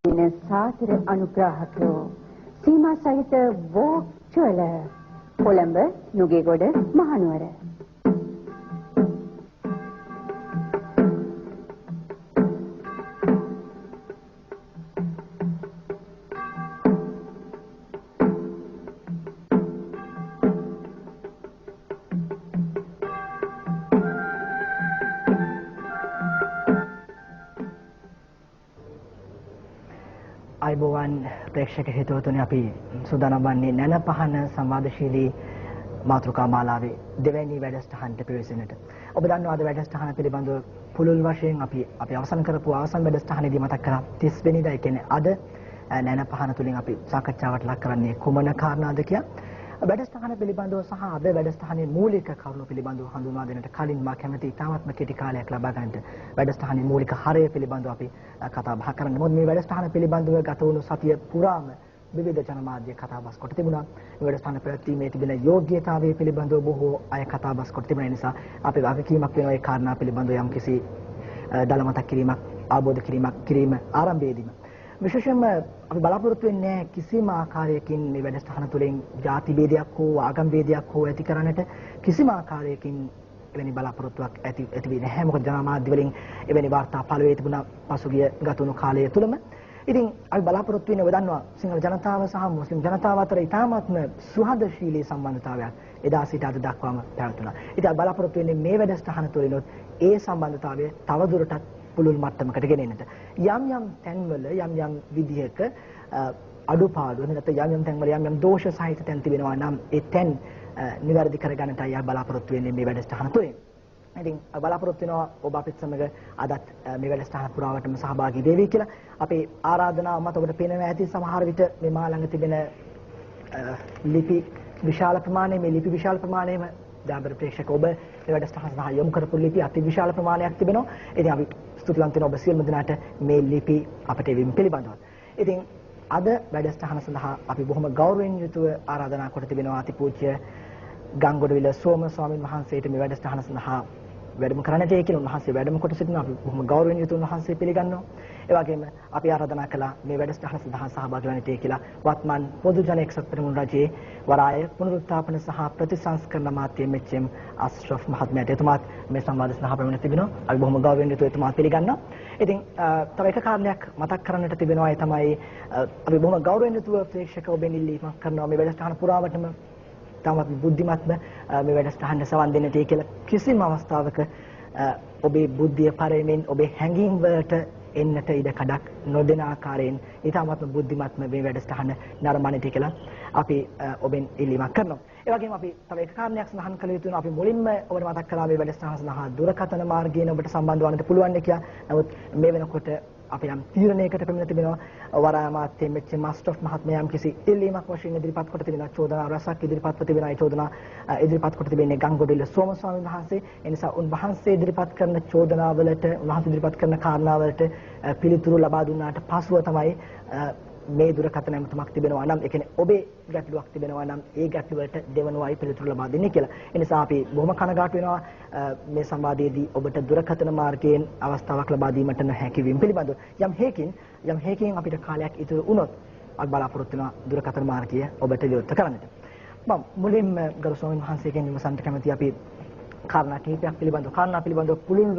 සාතර අනුග්‍රාහකයෝ සීමා සහිත වෝක්චල කොළඹ නුගේගොඩ මහනුවර අයිබෝවන් ප්‍රේක්ෂක හිතවතුනි අපි සූදානම් වන්නේ නැන පහන සංවාදශීලී මාතෘකා මාලාවේ දෙවැනි වැඩසටහනට පිවිසෙන්නට. ඔබ දන්නවා අද වැඩසටහන පිළිබඳව පුළුල් වශයෙන් අපි අවසන් කරපු අවසන් වැඩසටහනේදී මතක් කරා 30 වෙනිදා කියන්නේ අද නැන පහන තුලින් අපි සාකච්ඡාවට ලක් කරන්නේ කුමන කාරණාද කියලා. වැඩසටහන පිළිබඳව සහ අද වැඩසටහනේ මූලික කරුණු පිළිබඳව හඳුන්වා දෙන්නට කලින් මා කැමති ඉතාමත්ම කෙටි කාලයක් ලබා ගන්නට වැඩසටහනේ මූලික හරය පිළිබඳව අපි කතා බහ කරන්න. මොකද මේ වැඩසටහන පිළිබඳව ගත වුණු සතිය පුරාම විවිධ ජනමාධ්‍ය කතා බස් කොට තිබුණා. මේ වැඩසටහන පැවැත්වීමේ තිබෙන යෝග්‍යතාවය පිළිබඳව බොහෝ අය කතා බස් කොට තිබුණ නිසා අපි වගකීමක් වෙනවා ඒ කාරණා පිළිබඳව යම්කිසි දල මතක් කිරීමක් ආબોධ කිරීම ආරම්භයේදීම විශේෂයෙන්ම අපි බලාපොරොත්තු වෙන්නේ කිසිම ආකාරයකින් මේ වැඩසටහන තුළින් ಜಾති ભેදයක් හෝ ආගම් ભેදයක් හෝ ඇති කරන්නට කිසිම ආකාරයකින් එවැනි බලාපොරොත්තුවක් ඇති වෙන්නේ නැහැ. මොකද ජනමාධ්‍ය වලින් එවැනි වාර්තා පළ වේ තිබුණා පසුගිය ගතවුණු කාලය තුළම. ඉතින් අපි බලාපොරොත්තු වෙන්නේ ඔබ දන්නවා සිංහල ජනතාව සහ මුස්ලිම් ජනතාව අතර ඉතාමත්ම සුහදශීලී සම්බන්ධතාවයක් එදා සිට අද දක්වාම පැවතුණා. ඉතින් අපි බලාපොරොත්තු වෙන්නේ මේ වැඩසටහන තුළිනොත් ඒ සම්බන්ධතාවය තවදුරටත් පුළුල් මට්ටමකට ගෙනෙන්නට. යම් තැන්වල යම් විදිහක අඩුපාඩු නැත්නම් යම් තැන්වල යම් දෝෂ සහිත තැන් තිබෙනවා නම් ඒ තැන් නිවැරදි කරගන්නටයි බලාපොරොත්තු වෙන්නේ මේ වැඩසටහන තුළින්. ඉතින් බලාපොරොත්තු වෙනවා ඔබ අපිත් සමග අදත් මේ වැඩසටහන පුරාවටම සහභාගී වෙවි කියලා. අපේ ආරාධනාව මත ඔබට පේනවා ඇති සමහර විට මේ මා ළඟ තිබෙන ලිපි විශාල ප්‍රමාණයම දාබර ප්‍රේක්ෂක ඔබ මේ වැඩසටහන සඳහා යොමු කරපු ලිපි අති විශාල ප්‍රමාණයක් තිබෙනවා. ඉතින් අපි ස්තුතිවන්ත වෙනවා ඔබ සියලුම දෙනාට මේ ලිපි අපට එවීම පිළිබඳව. ඉතින් අද වැඩසටහන සඳහා අපි බොහොම ගෞරවයෙන් යුතුව ආරාධනා කොට තිබෙනවා අතිපූජ්‍ය ගංගොඩවිල සෝම ස්වාමීන් වහන්සේට මේ වැඩසටහන සඳහා වැඩම කරන්නට කියලා උන්වහන්සේ වැඩම කොට සිටිනවා. අපි බොහොම ගෞරවයෙන් යුතුව උන්වහන්සේ පිළිගන්නවා. ඒ වගේම අපි ආරාධනා කළා මේ වැඩසටහන සඳහා සහභාගී වන්නට කියලා වත්මන් පොදු ජන එක්සත් පෙරමුණු රජයේ වරාය පුනරුත්ථාපන සහ ප්‍රතිසංස්කරණ අමාත්‍ය මෙච්.එම්. අස්රෆ් මහත්මයාට එතුමාත් මේ සංවාද සඳහා පැමිණ තිබෙනවා. අපි බොහොම ගෞරවයෙන් යුතුව එතුමාත් පිළිගන්නවා. ඉතින් තව එක කාරණයක් මතක් කරන්නට තිබෙනවා. ඒ තමයි අපි බොහොම ගෞරවයෙන් යුතුව ප්‍රේක්ෂක ඔබෙන් ඉල්ලීමක් කරනවා මේ වැඩසටහන පුරාවටම තමත් බුද්ධිමත්ව මේ වැඩසටහනට සවන් දෙන්නට කියලා කිසිම අවස්ථාවක ඔබේ බුද්ධිය පරිමෙන් ඔබේ හැඟීම් වලට එන්නට ඉඩ කඩක් නොදෙන ආකාරයෙන් ඊටමත්ම බුද්ධිමත්ව මේ වැඩසටහන නරඹන්නට කියලා අපි ඔබෙන් ඉල්ලීමක් කරනවා. ඒ වගේම අපි තව එක කාරණයක් සඳහන් කළ යුතු වෙනවා. අපි මුලින්ම ඔබට මතක් කළා මේ වැඩසටහන සඳහා දුරකථන මාර්ගයෙන් ඔබට සම්බන්ධ වන්නට පුළුවන් කියලා. නමුත් මේ වෙනකොට අපි නම් තීරණයකට පැමිණ තිබෙනවා. වරාය අමාත්‍ය මෙච්.එම්. අස්රෆ් මහත්මයා යම් කිසි ඉල්ලීමක් වශයෙන් ඉදිරිපත් කොට තිබෙනවා. චෝදනා රසක් ඉදිරිපත් කොට තිබෙනවා. ඒ චෝදනා ඉදිරිපත් කොට තිබෙන්නේ ගංගොඩවිල සෝම ස්වාමීන් වහන්සේ. ඒ නිසා උන්වහන්සේ ඉදිරිපත් කරන චෝදනාවලට උන්වහන්සේ ඉදිරිපත් කරන කාරණාවලට පිළිතුරු ලබා දුන්නාට පසුව තමයි මේ දුරකථන ඇමතුමක් තිබෙනවා නම් ඒ කියන්නේ ඔබේ ගැටලුවක් තිබෙනවා නම් ඒ ගැටලුව වලට දෙවනුවයි පිළිතුරු ලබා දෙන්නේ කියලා. ඒ නිසා අපි බොහොම කනගාටු වෙනවා මේ සංවාදයේදී ඔබට දුරකථන මාර්ගයෙන් අවස්ථාවක් ලබා දීමට නොහැකි වීම පිළිබඳව. යම් හේකින් අපිට කාලයක් ඉතුරු වුණොත් අපි බලාපොරොත්තු වෙනවා දුරකථන මාර්ගය ඔබට විවෘත කරන්නට. මම මුලින්ම ගරු ස්වාමීන් වහන්සේගෙන් විමසන්න කැමතියි අපි කාරණා කිහිපයක් පිළිබඳව පුළුල්ව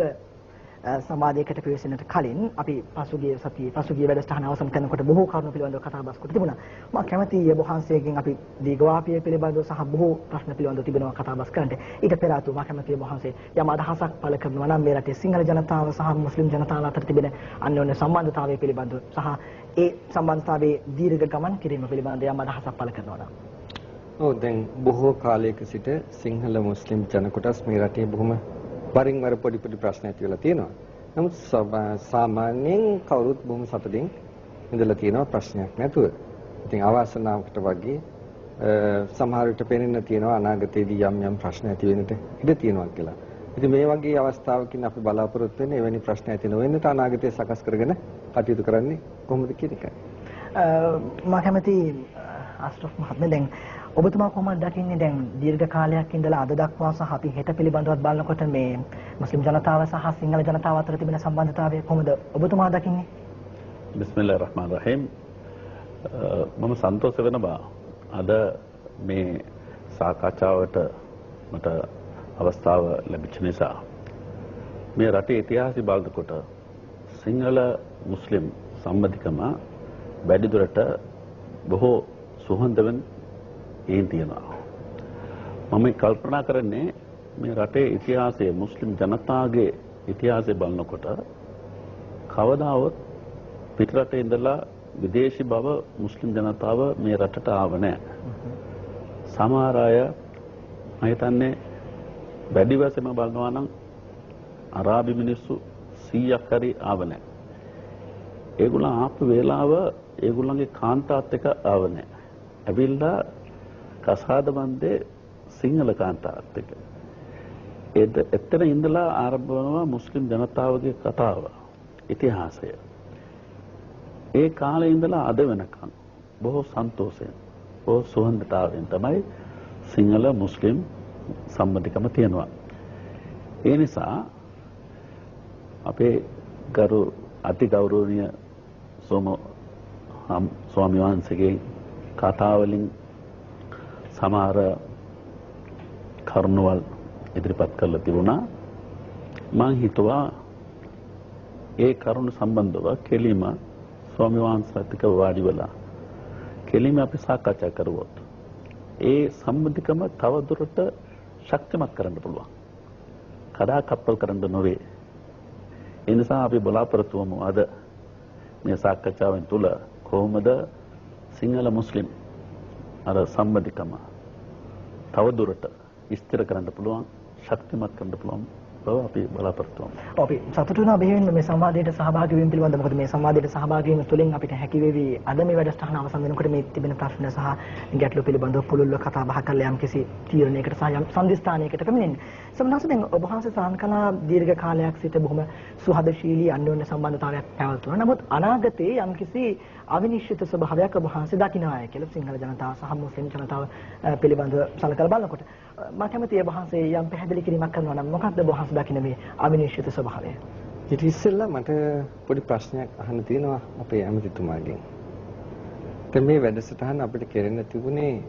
සමාජයකට පිවිසෙන්නට කලින් අපි පසුගිය වැඩසටහන අවසන් කරනකොට බොහෝ කරුණු පිළිබඳව කතා බස් කොට තිබුණා. මම කැමතියි ඔබ වහන්සේගෙන් අපි දීඝවාපිය පිළිබඳව සහ බොහෝ ප්‍රශ්න පිළිබඳව තිබෙනවා කතා බස් කරන්නට. ඊට පෙර ආතු මම කැමතියි ඔබ වහන්සේ යම් අදහසක් පළ කරනවා නම් මේ රටේ සිංහල ජනතාව සහ මුස්ලිම් ජනතාව අතර තිබෙන අන්‍යෝන්‍ය සම්බන්ධතාවය පිළිබඳව සහ ඒ සම්බන්ධතාවයේ දීර්ඝ ගමන් කිරීම පිළිබඳව යම් අදහසක් පළ කරනවා නම්. ඔව් දැන් බොහෝ කාලයක සිට සිංහල මුස්ලිම් ජන කොටස් මේ රටේ බොහොම වරින් වර පොඩි ප්‍රශ්න ඇති වෙලා තියෙනවා. නමුත් සාමාන්‍යයෙන් කවුරුත් බොහොම සතුටින් ඉඳලා තියෙනවා ප්‍රශ්නයක් නැතුව. ඉතින් අවාසනාවකට වගේ සමහර විට පේන්න තියෙනවා අනාගතයේදී යම් ප්‍රශ්න ඇති වෙන්නට ඉඩ තියෙනවා කියලා. ඉතින් මේ වගේ අවස්ථාවකින් අපි බලාපොරොත්තු වෙන්නේ එවැනි ප්‍රශ්න ඇති නොවෙන්නට අනාගතය සකස් කරගෙන කටයුතු කරන්නේ කොහොමද කියන එකයි. මම කැමති අස්රෆ් මහත්මයා දැන් ඔබතුමා කොහොමද දකින්නේ දැන් දීර්ඝ කාලයක් ඉඳලා අද දක්වා සහ අපි හෙට පිළිබඳවත් බලනකොට මේ මුස්ලිම් ජනතාව සහ සිංහල ජනතාව අතර තිබෙන සම්බන්ධතාවය කොහොමද ඔබතුමා දකින්නේ? बिस्मिल्लाहिर्रहमानिर्रहीम මම සන්තෝෂ වෙනවා අද මේ සාකච්ඡාවට මට අවස්ථාව ලැබිච්ච නිසා මේ රටේ ඉතිහාසය බලනකොට සිංහල මුස්ලිම් සම්බන්ධකම වැඩිදුරට බොහෝ සුහඳවෙන් ඒන් තියෙනවා. මම කල්පනා කරන්නේ මේ රටේ ඉතිහාසයේ මුස්ලිම් ජනතාවගේ ඉතිහාසය බලනකොට කවදාවත් පිටරටේ ඉඳලා විදේශී බව මුස්ලිම් ජනතාව මේ රටට ආව නැහැ. සමහර අය මම හිතන්නේ වැඩි වශයෙන්ම බලනවා නම් අරාබි මිනිස්සු 100ක් හරි ආව නැහැ. ඒගොල්ලෝ ආපු වෙලාව ඒගොල්ලන්ගේ කාන්තාවත් එක්ක ආව නැහැ. ඇවිල්ලා කසාද බන්දේ සිංහල කාන්තාවත් එක්ක. එතන ඉඳලා ආරම්භ වෙනවා මුස්ලිම් ජනතාවගේ කතාව, ඉතිහාසය. ඒ කාලේ ඉඳලා අද වෙනකන් බොහෝ සන්තෝෂයෙන් බොහෝ සුහදතාවයෙන් තමයි සිංහල මුස්ලිම් සම්බන්ධකම තියෙනවා. ඒ නිසා අපේ ගරු අති ගෞරවනීය ස්වාමීන් වහන්සේගේ කතාවලින් සමහර කරුණවල් ඉදිරිපත් කරලා තිබුණා. මම හිතුවා ඒ කරුණ සම්බන්ධව කෙලිම ස්වාමීන් වහන්සේත් එක්ක වාඩි වෙලා කෙලිම අපි සාකච්ඡා කරුවොත් ඒ සම්බන්ධකම තවදුරට ශක්තිමත් කරන්න පුළුවන්. කඩා කප්පල් කරන්න නොවේ. ඒ නිසා අපි බලාපොරොත්තු වෙමු අද මේ සාකච්ඡාවෙන් තුල කොහොමද සිංහල මුස්ලිම් අර සම්බන්ධකම තවදුරට විස්තර කරන්න පුළුවන්, ශක්තිමත් කරන්න පුළුවන් බව අපි බලාපොරොත්තු වෙනවා. අපි සතුටු වෙනවා බෙහෙවින්ම මේ සංවාදයට සහභාගී වීම පිළිබඳව. මොකද මේ සංවාදයට සහභාගී වීම තුළින් අපිට හැකි වෙවි අද මේ වැඩසටහන අවසන් වෙනකොට මේ තිබෙන ප්‍රශ්න සහ ගැටලු පිළිබඳව පුළුල්ව කතා බහ කරලා යම්කිසි තීරණයකට සහ යම් සම්දිස්ථානයකට පැමිණෙන්න. සමහරවිට දැන් ඔබ වහන්සේ සාන් කලා දීර්ඝ කාලයක් සිට බොහොම සුහදශීලී අන්‍යෝන්‍ය සම්බන්ධතාවයක් පැවතුණා. නමුත් අනාගතයේ යම්කිසි අවිනිශ්චිත ස්වභාවයක් ඔබ වහන්සේ දකින්නයි කියලා සිංහල ජනතාව සහ මුස්ලිම් ජනතාව පිළිබඳව සලකලා බලනකොට මම කැමතියි ඔබ වහන්සේ යම් පැහැදිලි කිරීමක් කරනවා නම් මොකක්ද ඔබ වහන්සේ දකින්න මේ අවිනිශ්චිත ස්වභාවය? ඊට ඉස්සෙල්ලා මට පොඩි ප්‍රශ්නයක් අහන්න තියෙනවා අපේ ඇමතිතුමාගෙන්. දැන් මේ වැඩසටහන අපිට කෙරෙන්න තිබුණේ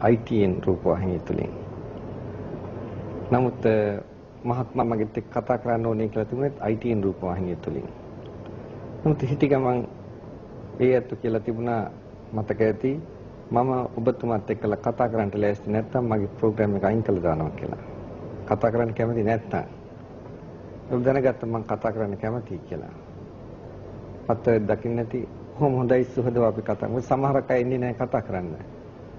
ITN රූපවාහිනිය තුලින්. නමුත් මහත්මයා මගෙත් එක්ක කතා කරන්න ඕනේ කියලා තිබුණේ ITN රූපවාහිනිය තුලින්. නමුත් හිටි ගමන් ඒ අත කියලා තිබුණා මතක ඇති මම ඔබතුමාත් එක්කලා කතා කරන්න ලෑස්ති නැත්නම් මගේ ප්‍රෝග්‍රෑම් එක අයින් කළා දානවා කියලා. කතා කරන්න කැමති නැත්නම් ඔබ දැනගත්තා මම කතා කරන්න කැමතියි කියලා. පත්තරේ දකින්න නැති කොහොම හොඳයි සුහදව අපි කතා. මොකද සමහර අය ඉන්නේ නැහැ කතා කරන්න.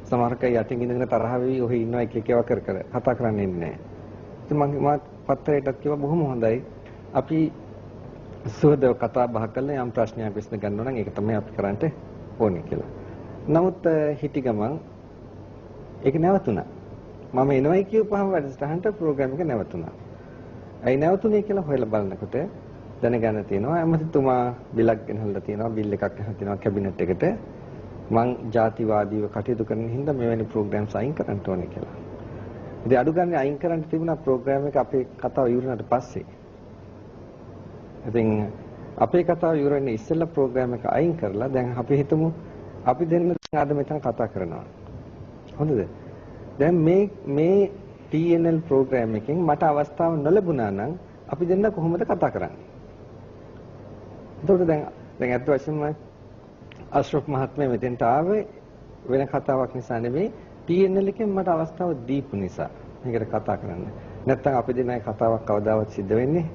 සමහර අය යටින් ඉඳගෙන තරහ වෙවි ඔහි ඉන්නවා එක එක කර කතා කරන්න ඉන්නේ නැහැ. ඉතින් මම පත්තරේටත් කිව්වා බොහොම හොඳයි. අපි සුහදව කතා බහ කරලා යම් ප්‍රශ්නයක් විසඳ ගන්න ඕන නම් ඒක තමයි අපි කරන්න ඕනේ කියලා. නමුත් හිටි ගමන් ඒක නැවතුණා. මම එනවයි කියපුවාම වැඩසටහනට ප්‍රෝග්‍රෑම් එක නැවතුණා. ඇයි නැවතුනේ කියලා හොයලා බලනකොට දැනගන්න තියෙනවා ඇමතිතුමා බිලක් ගෙනහල්ලා තියෙනවා, බිල් එකක් ගෙනහල්ලා තියෙනවා කැබිනට් එකට. මං ජාතිවාදීව කටයුතු කරන හින්දා මෙවැනි ප්‍රෝග්‍රෑම්ස් අයින් කරන්න ඕනේ කියලා. ඉතින් අඩු ගන්න අයින් කරන්න තිබුණා ප්‍රෝග්‍රෑම් එක අපේ කතාව ඉවරනට පස්සේ. ඉතින් අපේ කතාව ඉවරන්නේ ඉස්සෙල්ලා ප්‍රෝග්‍රෑම් එක අයින් කරලා දැන් අපි හිතමු අපි දෙන්න අද මෙතන කතා කරනවා. හොඳද? දැන් මේ TNL ප්‍රෝග්‍රෑම් එකෙන් මට අවස්ථාව නොලැබුණා නම් අපි දෙන්න කොහොමද කතා කරන්නේ? එතකොට දැන් අත් වශයෙන්ම අශ්රෆ් මහත්මයා මෙතෙන්ට ආවේ වෙන කතාවක් නිසා නෙමෙයි TNL එකෙන් මට අවස්ථාව දීපු නිසා මේකට කතා කරන්න. නැත්තම් අපි දෙන්නයි කතාවක් කවදාවත් සිද්ධ වෙන්නේ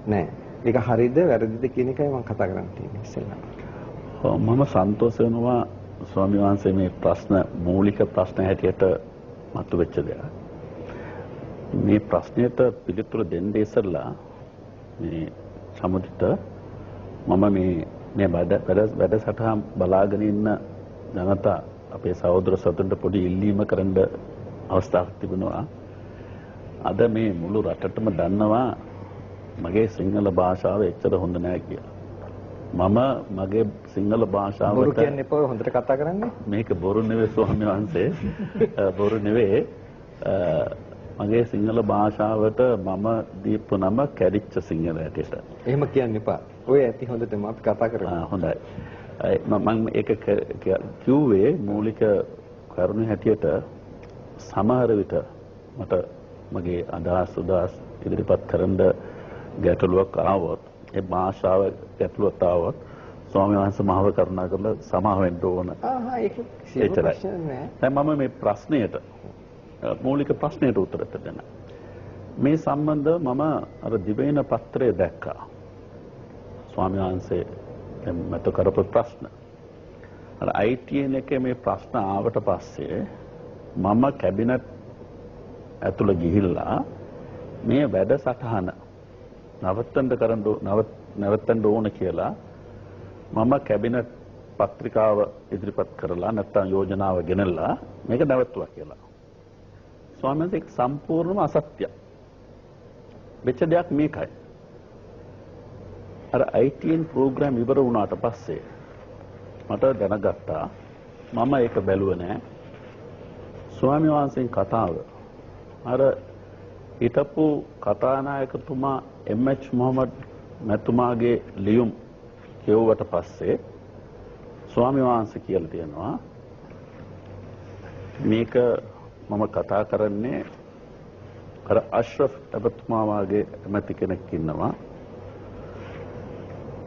නැහැ. ඒක හරිද වැරදිද කියන එකයි මම කතා කරන්න තියෙන්නේ ඉස්සෙල්ලා. මම සන්තෝෂ වෙනවා ස්වාමීන් වහන්සේ මේ ප්‍රශ්න මූලික ප්‍රශ්න හැටියට මතුවෙච්ච දෙයක්. මේ ප්‍රශ්නයට පිළිතුරු දෙන්න ඉස්සෙල්ලා මේ සමුදිත මම මේ වැඩසටහන් බලාගෙන ඉන්න ජනතා අපේ සහෝදර සතුන්ට පොඩි ඉල්ලීම කරන්න අවස්ථාවක් තිබුණා. අද මේ මුළු රටටම දන්නවා මගේ සිංහල භාෂාව එච්චර හොඳ නෑ කියලා. මම මගේ සිංහල භාෂාවට බොරු කියන්නේ පොර හොඳට කතා කරන්නේ මේක බොරු නෙවෙයි ස්වාමීන් වහන්සේ බොරු නෙවෙයි මගේ සිංහල භාෂාවට මම දීපු නම කැරිච්ච සිංහල හැටියට. එහෙම කියන්න එපා. ඔය ඇති හොඳටම අපි කතා කරමු. හොඳයි. මම ඒක කිව්වේ මූලික කරුණු හැටියට සමහර විට මට මගේ අදහස් ඉදිරිපත් කරන්න ගැටලුවක් ආවොත් ඒ භාෂාව ගැටලුවක් ආවොත් ස්වාමීන් වහන්සේ මාව කරුණා කරලා සමාව වෙන්න ඕන. ඒක කිසිම ප්‍රශ්නයක් නෑ. දැන් මම මේ ප්‍රශ්නයට මූලික ප්‍රශ්නයට උත්තර දෙන්න. මේ සම්බන්ධව මම අර දිවයින පත්‍රය දැක්කා. ස්වාමීන් වහන්සේ මට කරපු ප්‍රශ්න. අර ITN එකේ මේ ප්‍රශ්න ආවට පස්සේ මම කැබිනට් ඇතුළ ගිහිල්ලා මේ වැඩසටහන නවත්තන්න ඕන කියලා මම කැබිනට් පත්‍රිකාව ඉදිරිපත් කරලා නැත්නම් යෝජනාව ගෙනල්ලා මේක නැවතුවා කියලා. ස්වාමීන් වහන්සේ සම්පූර්ණම අසත්‍යයි. වෙච්ච දෙයක් මේකයි. අර ITN ප්‍රෝග්‍රෑම් ඉවර වුණාට පස්සේ මට දැනගත්තා මම ඒක බැලුවේ නෑ. ස්වාමීන් වහන්සේගේ කතාව අර හිටපු කතානායකතුමා MH මොහමඩ් මැතිතුමාගේ ලියුම් කියවුවට පස්සේ ස්වාමීන් වහන්සේ කියලා තියෙනවා මේක මම කතා කරන්නේ අර අශ්රෆ් එබතුමා වගේ ඇමති කෙනෙක් ඉන්නවා.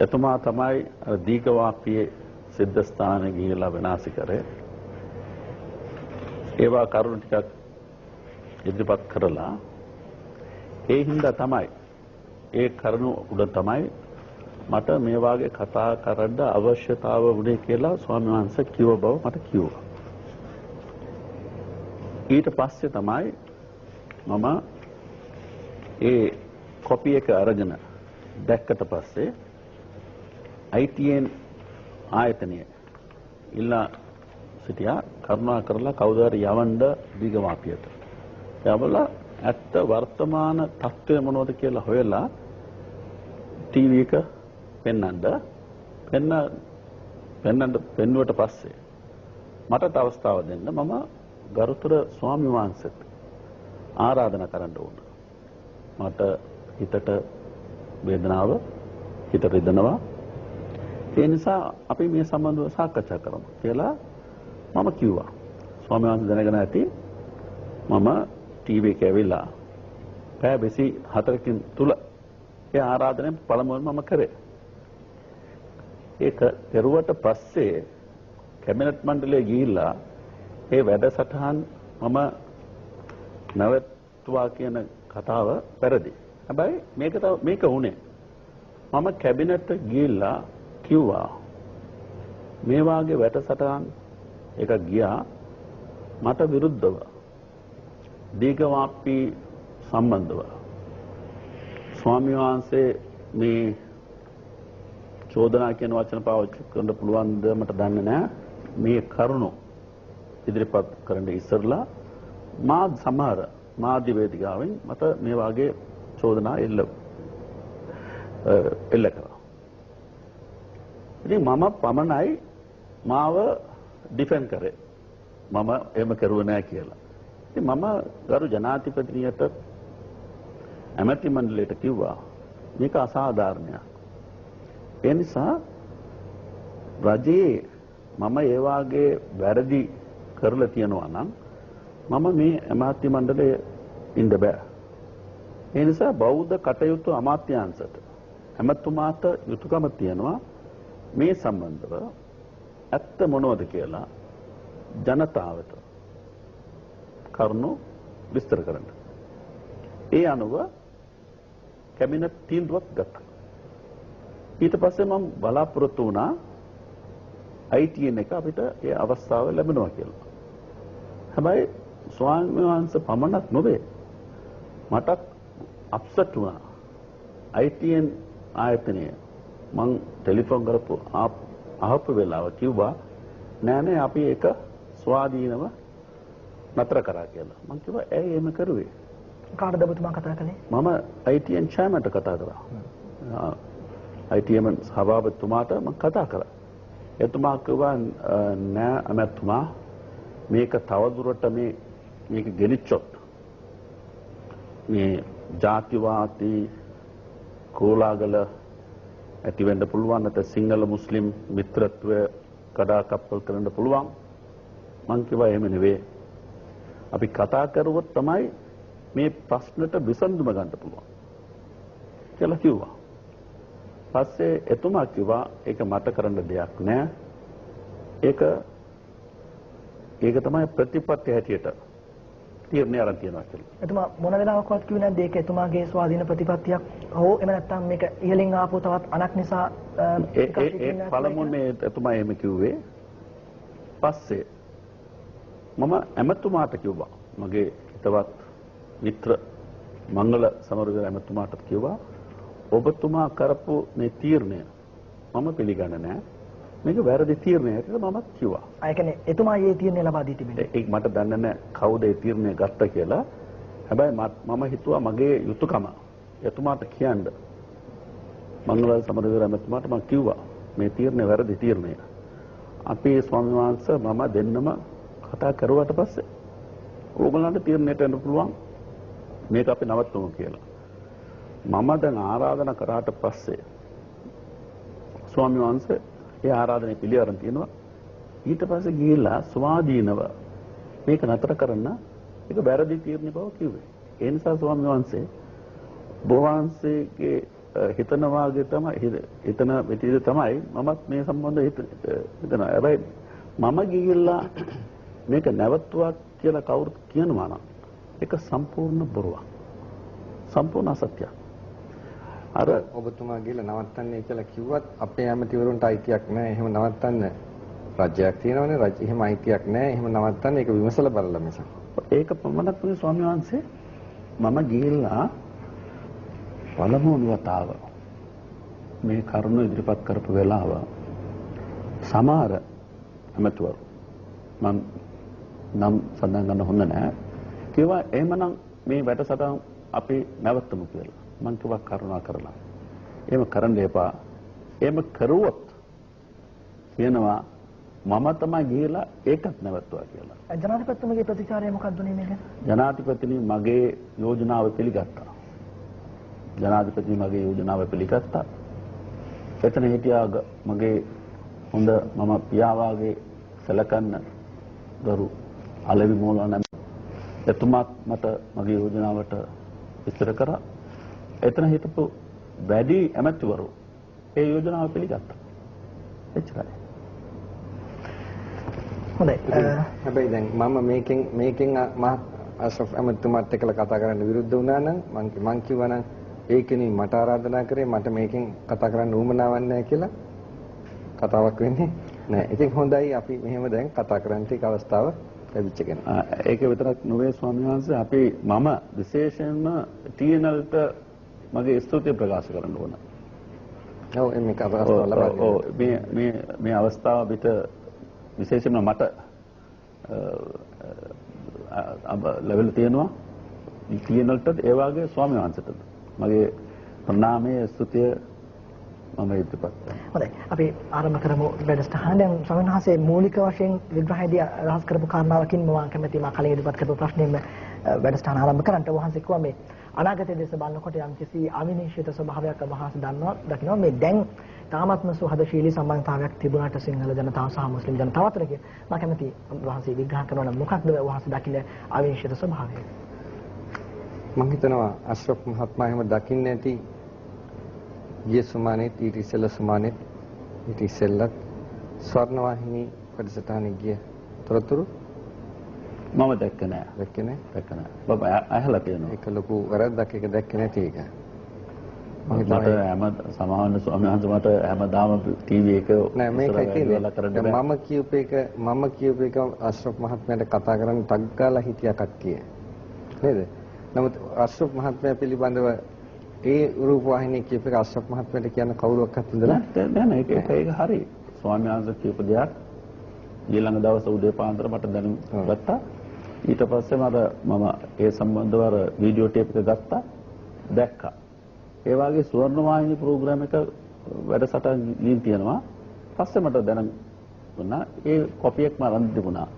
එතුමා තමයි දීඝවාපියේ සිද්ධ ස්ථානයේ ගිහිලා විනාශ කරේ. ඒවා කරුණු ටිකක් ඉදිරිපත් කරලා ඒ හින්දා තමයි ඒ කරුණු උඩ තමයි මට මේ වාගේ කතා කරන්න අවශ්‍යතාව වුණේ කියලා ස්වාමීන් වහන්සේ කිව්ව බව මට කිව්වා. ඊට පස්සේ තමයි මම ඒ කොපි එක අරගෙන දැක්කට පස්සේ ITN ආයතනය ඉල්ලා සිටියා කරුණා කරලා කවුද හරි යවන්න දීඝවාපියට. යවලා ඇත්ත වර්තමාන තත්ත්වය මොනවද කියලා හොයලා ටීවී එක පෙන්වුවට පස්සේ මට අවස්ථාව දෙන්න මම ගරුතර ස්වාමීන් වහන්සේට ආරාධනා කරන්න ඕන. මට හිතට වේදනාව හිත රිදෙනවා. ඒ නිසා අපි මේ සම්බන්ධව සාකච්ඡා කරමු කියලා මම කිව්වා. ස්වාමීන් වහන්සේ දැනගෙන ඇති මම ටීවී එක ඇවිල්ලා පැය 24කින් තුල ඒ ආරාධනාවෙන් පළමුවෙන් මම කරේ. ඒක පෙරුවට පස්සේ කැබිනට් මණ්ඩලයේ ගිහිල්ලා ඒ වැඩසටහන් මම නැවතුවා කියන කතාව වැරදි. හැබැයි මේක වුණේ මම කැබිනට් ගිහිල්ලා කිව්වා මේ වාගේ වැඩසටහන් එක ගියා මට විරුද්ධව දීඝවාපි සම්බන්ධව ස්වාමීන් වහන්සේ මේ චෝදනා කියන වචන පාවිච්චි කරන්න පුළුවන්ද මට දන්නේ නැහැ. මේ කරුණු ඉදිරිපත් කරන්න ඉස්සරලා සමහර මාධ්‍ය වේදිකාවෙන් මට මේ වාගේ චෝදනා එල්ල කළා. ඉතින් මම පමණයි මාව ඩිෆෙන්ඩ් කරේ. මම එහෙම කරුවේ නැහැ කියලා. ඉතින් මම ගරු ජනාධිපතිනියට ඇමති මණ්ඩලයට කිව්වා මේක අසාධාරණයක්. ඒ නිසා රජයේ මම ඒ වාගේ වැරදි කරලා තියනවා නම් මම මේ අමාත්‍ය මණ්ඩලයේ ඉන්න බෑ. ඒ නිසා බෞද්ධ කටයුතු අමාත්‍යාංශයට ඇමතුමාට යුතුයකම තියෙනවා මේ සම්බන්ධව ඇත්ත මොනවද කියලා ජනතාවට කරුණු විස්තර කරන්න. ඒ අනුව කැබිනට් තීන්දුවක් ගත්තා. ඊට පස්සේ මම බලාපොරොත්තු වුණා ITN එක අපිට ඒ අවස්ථාව ලැබෙනවා කියලා. හැබැයි ස්වාමීන් වහන්සේ පමණක් නොවේ මට අප්සෙට් වුණා. ITN ආයතනය මං ටෙලිෆෝන් කරපු අහපු වෙලාව කිව්වා නෑ අපි ඒක ස්වාධීනව නතර කරා කියලා. මං කිව්වා ඇයි එහෙම කරුවේ? කාටද ඔබතුමා කතා කළේ? මම ITN chairmanට කතා කරා. ITN සභාපතිතුමාට මම කතා කරා. එතුමා කිව්වා නෑ අමතුමා මේක තවදුරට මේක ගෙනිච්චොත් මේ ජාතිවාදී කෝලාගල ඇති වෙන්න පුළුවන් නැත්නම් සිංහල මුස්ලිම් මිත්‍රත්වය කඩාකප්පල් කරන්න පුළුවන්. මං කිව්වා එහෙම නෙවෙයි. අපි කතා කරුවොත් තමයි මේ ප්‍රශ්නට විසඳුම ගන්න පුළුවන් කියලා කිව්වා. පස්සේ එතුමා කිව්වා ඒක මට කරන්න දෙයක් නෑ. ඒක තමයි ප්‍රතිපත්ති හැටියට තීරණය අරන් තියනවා කියලා. එතුමා මොන වෙලාවකවත් කිව්වේ නැද්ද ඒක එතුමාගේ ස්වාධීන ප්‍රතිපත්තියක් හෝ එහෙම නැත්නම් මේක ඉහළින් ආපු තවත් අනක් නිසා ඒ පළමුවේ එතුමා එහෙම කිව්වේ. පස්සේ මම ඇමතුමාට කිව්වා මගේ හිතවත් මිත්‍ර මංගල සමරුග ඇමතුමාට කිව්වා ඔබතුමා කරපු මේ තීරණය මම පිළිගන්නේ නැහැ. මේක වැරදි තීරණයක් කියලා මමත් කිව්වා. ඒ කියන්නේ එතුමා මේ තීරණය ලබා දී තිබෙනවා. ඒක මට දන්නේ නැහැ කවුද ඒ තීරණය ගත්තා කියලා. හැබැයි මම හිතුවා මගේ යුතුයකම එතුමාට කියන්න. මංගල සමරුග ඇමතුමාට මම කිව්වා මේ තීරණය වැරදි තීරණයක්. අපේ ස්වාමීන් වහන්සේ මම දෙන්නම කතා කරුවාට පස්සේ ඕගොල්ලන්ට තීරණයට එන්න පුළුවන් මේක අපි නවත්තමු කියලා. මම දැන් ආරාධනා කරාට පස්සේ ස්වාමීන් වහන්සේ ඒ ආරාධනය පිළිඅරන් තියෙනවා. ඊට පස්සේ ගිහිල්ලා ස්වාධීනව මේක නතර කරන්න ඒක වැරදි තීරණ බව කිව්වේ. ඒ නිසා ස්වාමීන් වහන්සේ බෝවහන්සේගේ හිතන වාගේ තමයි හිතන විදිහට තමයි මමත් මේ සම්බන්ධව හිතනවා. හැබැයි මම ගිහිල්ලා මේක නැවතුවා කියලා කවුරුත් කියනවා නම් ඒක සම්පූර්ණ බොරුවක්. සම්පූර්ණ අසත්‍යයක්. අර ඔබතුමා ගිහලා නවත්තන්නේ කියලා කිව්වත් අපේ ඇමතිවරුන්ට අයිතියක් නැහැ. එහෙම නවත්තන්න රජයක් තියෙනවනේ. එහෙම අයිතියක් නැහැ. එහෙම නවත්තන්න ඒක විමසලා බලලා මිසක්. ඒක පමණක් නෙවෙයි ස්වාමීන් වහන්සේ මම ගිහිල්ලා පළමුව වතාව මේ කරුණ ඉදිරිපත් කරපු වෙලාව සමහර ඇමතිවරු මම නම් සඳහන් කරන්න හොඳ නැහැ. කිව්වා එහෙමනම් මේ වැඩසටහන අපි නැවතමු කියලා. මම කිව්වා කරුණා කරලා. එහෙම කරන්න එපා. එහෙම කරුවොත් වෙනවා මම තමයි ගිහලා ඒකත් නැවතුවා කියලා. ජනාධිපතිතුමගේ ප්‍රතිචාරය මොකක්ද උනේ මේක? ජනාධිපතිනි මගේ යෝජනාව පිළිගත්තා. ජනාධිපති මගේ යෝජනාව පිළිගත්තා. එතන හිටියා මගේ හොඳ මම පියාවාගේ සැලකන්න දරු අලෙවි මෝලාන එතුමාත් මට මගේ යෝජනාවට විස්තර කරා. එතන හිටපු වැඩි ඇමතිවරු ඒ යෝජනාව පිළිගත්තා. එච්චරයි. හොඳයි. හැබැයි දැන් මම මේකෙන් අෂරෆ් ඇමතිතුමාත් එක්කලා කතා කරන්න විරුද්ධ වුණා නම් මං කිව්වා නම් ඒකෙනි මට ආරාධනා කරේ මට මේකෙන් කතා කරන්න උවමනාවක් නැහැ කියලා කතාවක් වෙන්නේ නැහැ. ඉතින් හොඳයි අපි මෙහෙම දැන් කතා කරන්න ටික අවස්ථාව ලැබිච්ච කෙනා. ඒක විතරක් නෙවෙයි ස්වාමීන් වහන්සේ අපි මම විශේෂයෙන්ම TNLට මගේ ස්තුතිය ප්‍රකාශ කරන්න ඕන. ඔව් මේක අවස්ථාව ලබා මේ අවස්ථාව අපිට විශේෂයෙන්ම මට ලැබෙලා තියෙනවා TNLට ඒ වගේ ස්වාමීන් වහන්සේට මගේ ප්‍රණාමයේ ස්තුතිය මම ඉදිරිපත් කරනවා. හොඳයි. අපි ආරම්භ කරමු වැඩසටහන. දැන් ස්වාමීන් වහන්සේ මූලික වශයෙන් විග්‍රහයේදී අදහස් කරපු කාරණාවකින් මම කැමැති මා කලින් ඉදිරිපත් කරපු ප්‍රශ්නේම වැඩසටහන ආරම්භ කරන්නට වහන්සේ කිව්වා මේ අනාගතයේ දේශ බලනකොට යම්කිසි අවිනිශ්චිත ස්වභාවයක් වහන්සේ දකිනවා මේ දැන් තාමත්ම සුහදශීලී සම්බන්ධතාවයක් තිබුණාට සිංහල ජනතාව සහ මුස්ලිම් ජනතාව අතර කියලා මම කැමැති වහන්සේ විග්‍රහ කරනවා නම් මොකක්ද වහන්සේ දකින්නේ අවිනිශ්චිත ස්වභාවය? මම හිතනවා අෂරෆ් මහත්මයා එහෙම දකින්නේ නැති ගිය සුමානෙත් ඊට ඉස්සෙල්ලා සුමානෙත් ඊට ඉස්සෙල්ලත් ස්වර්ණවාහිනී වැඩසටහනේ ගිය තොරතුරු මම දැක්කේ නෑ. දැක්කේ නෑ. බබ අහලා තියෙනවා. ඒක ලොකු වැරද්දක් ඒක දැක්කේ නැති එක. මට හැම සමාන ස්වාමීන් වහන්සේ මට හැමදාම ටීවී එක නෑ මේකයි තියෙන්නේ. මම කියූප එක අෂරෆ් මහත්මයාට කතා කරන්න ටක් ගාලා හිටියා කට්ටිය. නේද? නමුත් අෂරෆ් මහත්මයා පිළිබඳව ඒ රූපවාහිනිය කියූප එක අෂරෆ් මහත්මයාට කියන්න කවුරුවක්වත් ඉඳලා නෑ ඒක හරි. ස්වාමීන් වහන්සේ කියූප දෙයක් ඊළඟ දවස් උදේ පාන්දර මට දැනුම් ගත්තා. ඊට පස්සේ මම ඒ සම්බන්ධව අර වීඩියෝ ටේප් එක ගත්තා දැක්කා. ඒ වගේ ස්වර්ණවාහිනී ප්‍රෝග්‍රෑම් එක වැඩසටහන් ගිහින් තියෙනවා. පස්සේ මට දැනුණා ඒ කොපි එකක් මම අරන් තිබුණා.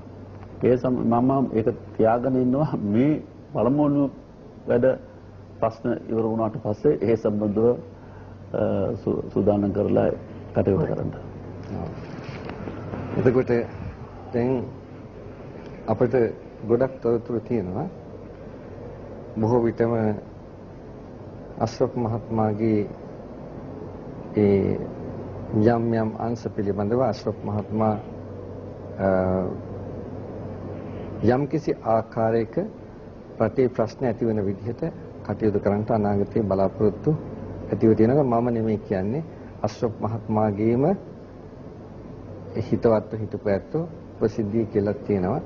මම ඒක තියාගෙන ඉන්නවා මේ පළමුවන වැඩ ප්‍රශ්න ඉවර වුණාට පස්සේ ඒ සම්බන්ධව සූදානම් කරලා කටයුතු කරන්න. එතකොට දැන් අපිට ගොඩක් තොරතුරු තියෙනවා. බොහෝ විටම අශ්‍රෆ් මහත්මයාගේ ඒ යම් අංශ පිළිබඳව අශ්‍රෆ් මහත්මයා යම් කිසි ආකාරයක රටේ ප්‍රශ්න ඇති වෙන විදිහට කටයුතු කරන්නට අනාගතයේ බලාපොරොත්තු ඇතිව තියෙනවා. මම නෙමෙයි කියන්නේ අශ්‍රෆ් මහත්මයාගේම හිතවත්ව හිතපු ඇත්තෝ ප්‍රසිද්ධිය කියලා තියෙනවා.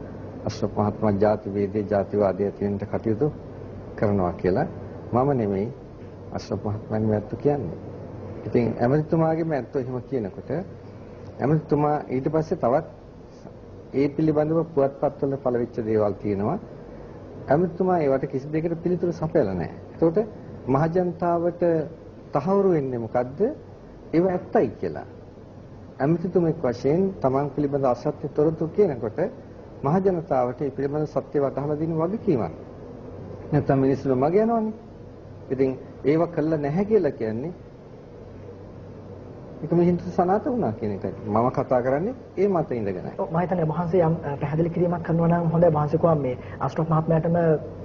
අශ්‍රෆ් මහත්මයා ජාති වේදේ ජාතිවාදය තියෙනට කටයුතු කරනවා කියලා. මම නෙමෙයි අශ්‍රෆ් මහත්මයාගේ මැත්තු කියන්නේ. ඉතින් ඇමතිතුමාගේ මැත්තු එහෙම කියනකොට ඇමතිතුමා ඊට පස්සේ තවත් ඒ පිළිබඳව පුවත්පත්වල පළවෙච්ච දේවල් තියෙනවා. ඇමතිතුමා ඒවට කිසි දෙයකට පිළිතුරු සපයලා නැහැ. ඒකට මහජනතාවට තහවුරු වෙන්නේ මොකද්ද? ඒව ඇත්තයි කියලා. ඇමතිතුමෙක් වශයෙන් තමන් පිළිබඳ අසත්‍ය තොරතුරු කියනකොට මහජනතාවට ඒ පිළිබඳ සත්‍ය වටහලා දෙන වගකීමක්. නැත්නම් මිනිස්සු මග යනවනේ. ඉතින් ඒව කළා නැහැ කියලා කියන්නේ ඒක මිහින්තු සනාත වුණා කියන එකයි. මම කතා කරන්නේ ඒ මත ඉඳගෙනයි. ඔව් මම හිතන්නේ වහන්සේ යම් පැහැදිලි කිරීමක් කරනවා නම් හොඳයි. වහන්සේ කිව්වා මේ අශ්‍රෆ් මහත්මයාටම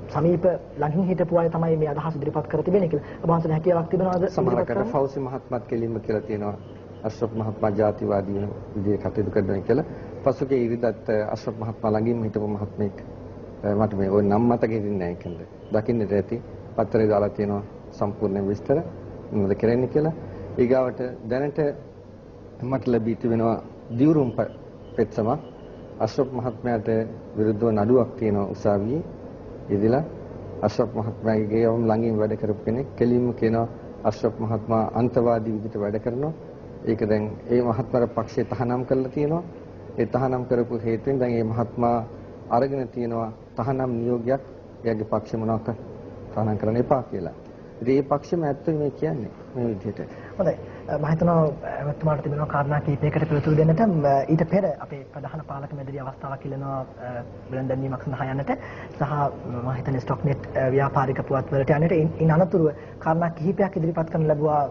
සමීප ළඟින් හිටපු අය තමයි මේ අදහස් ඉදිරිපත් කර තිබෙන්නේ කියලා. ඔබ වහන්සේට හැකියාවක් තිබෙනවද? සමහරකට ෆෞසි මහත්මත් කෙලින්ම කියලා තියෙනවා අශ්‍රෆ් මහත්මයා ජාතිවාදී වෙන විදිහට කටයුතු කරනවා කියලා. පසුගිය ඉරිදත් අශ්‍රෆ් මහත්මයා ළඟින් හිටපු මහත්මෙක් මට මේ ওই නම් මතකෙ ඉන්නේ නැහැ ඒකෙන්ද. දකින්නට ඇති පත්තරේ දාලා තියෙනවා සම්පූර්ණ විස්තර මොනවද කරන්නේ කියලා. ඊගාවට දැනට මට ලැබී තිබෙනවා දියුරුම් පෙත්සම අශ්‍රෆ් මහත්මයාට විරුද්ධව නඩුවක් තියෙනවා උසාවියේ. ඉදලා අශ්‍රෆ් මහත්මයාගේ ගේවම් ළඟින් වැඩ කරපු කෙනෙක් කෙලින්ම කියනවා අශ්‍රෆ් මහත්මයා අන්තවාදී විදිහට වැඩ කරනවා. ඒක දැන් ඒ මහත්මයාගේ පක්ෂය තහනම් කරලා තියෙනවා. ඒ තහනම් කරපු හේතුවෙන් දැන් මේ මහත්මයා අරගෙන තියෙනවා තහනම් නියෝගයක් එයාගේ පක්ෂ මොනවාක තහනම් කරන්න එපා කියලා. ඉතින් මේ පක්ෂෙම ඇත්තම මේ කියන්නේ මේ විදිහට. හොඳයි. මම හිතනවා එතුමාට තිබෙනවා කාරණා කීපයකට පිළිතුරු දෙන්නට. ඊට පෙර අපේ ප්‍රධාන පාලක මැදිරි අවස්ථාවක් ඉල්ලනවා බුලන් දැන්වීමක් සඳහා යන්නට සහ මම හිතන්නේ ස්ටොක්නෙට් ව්‍යාපාරික පුවත්වලට යන්නට. ඉන් අනතුරුව කාරණා කිහිපයක් ඉදිරිපත් කරන්න ලැබුවා.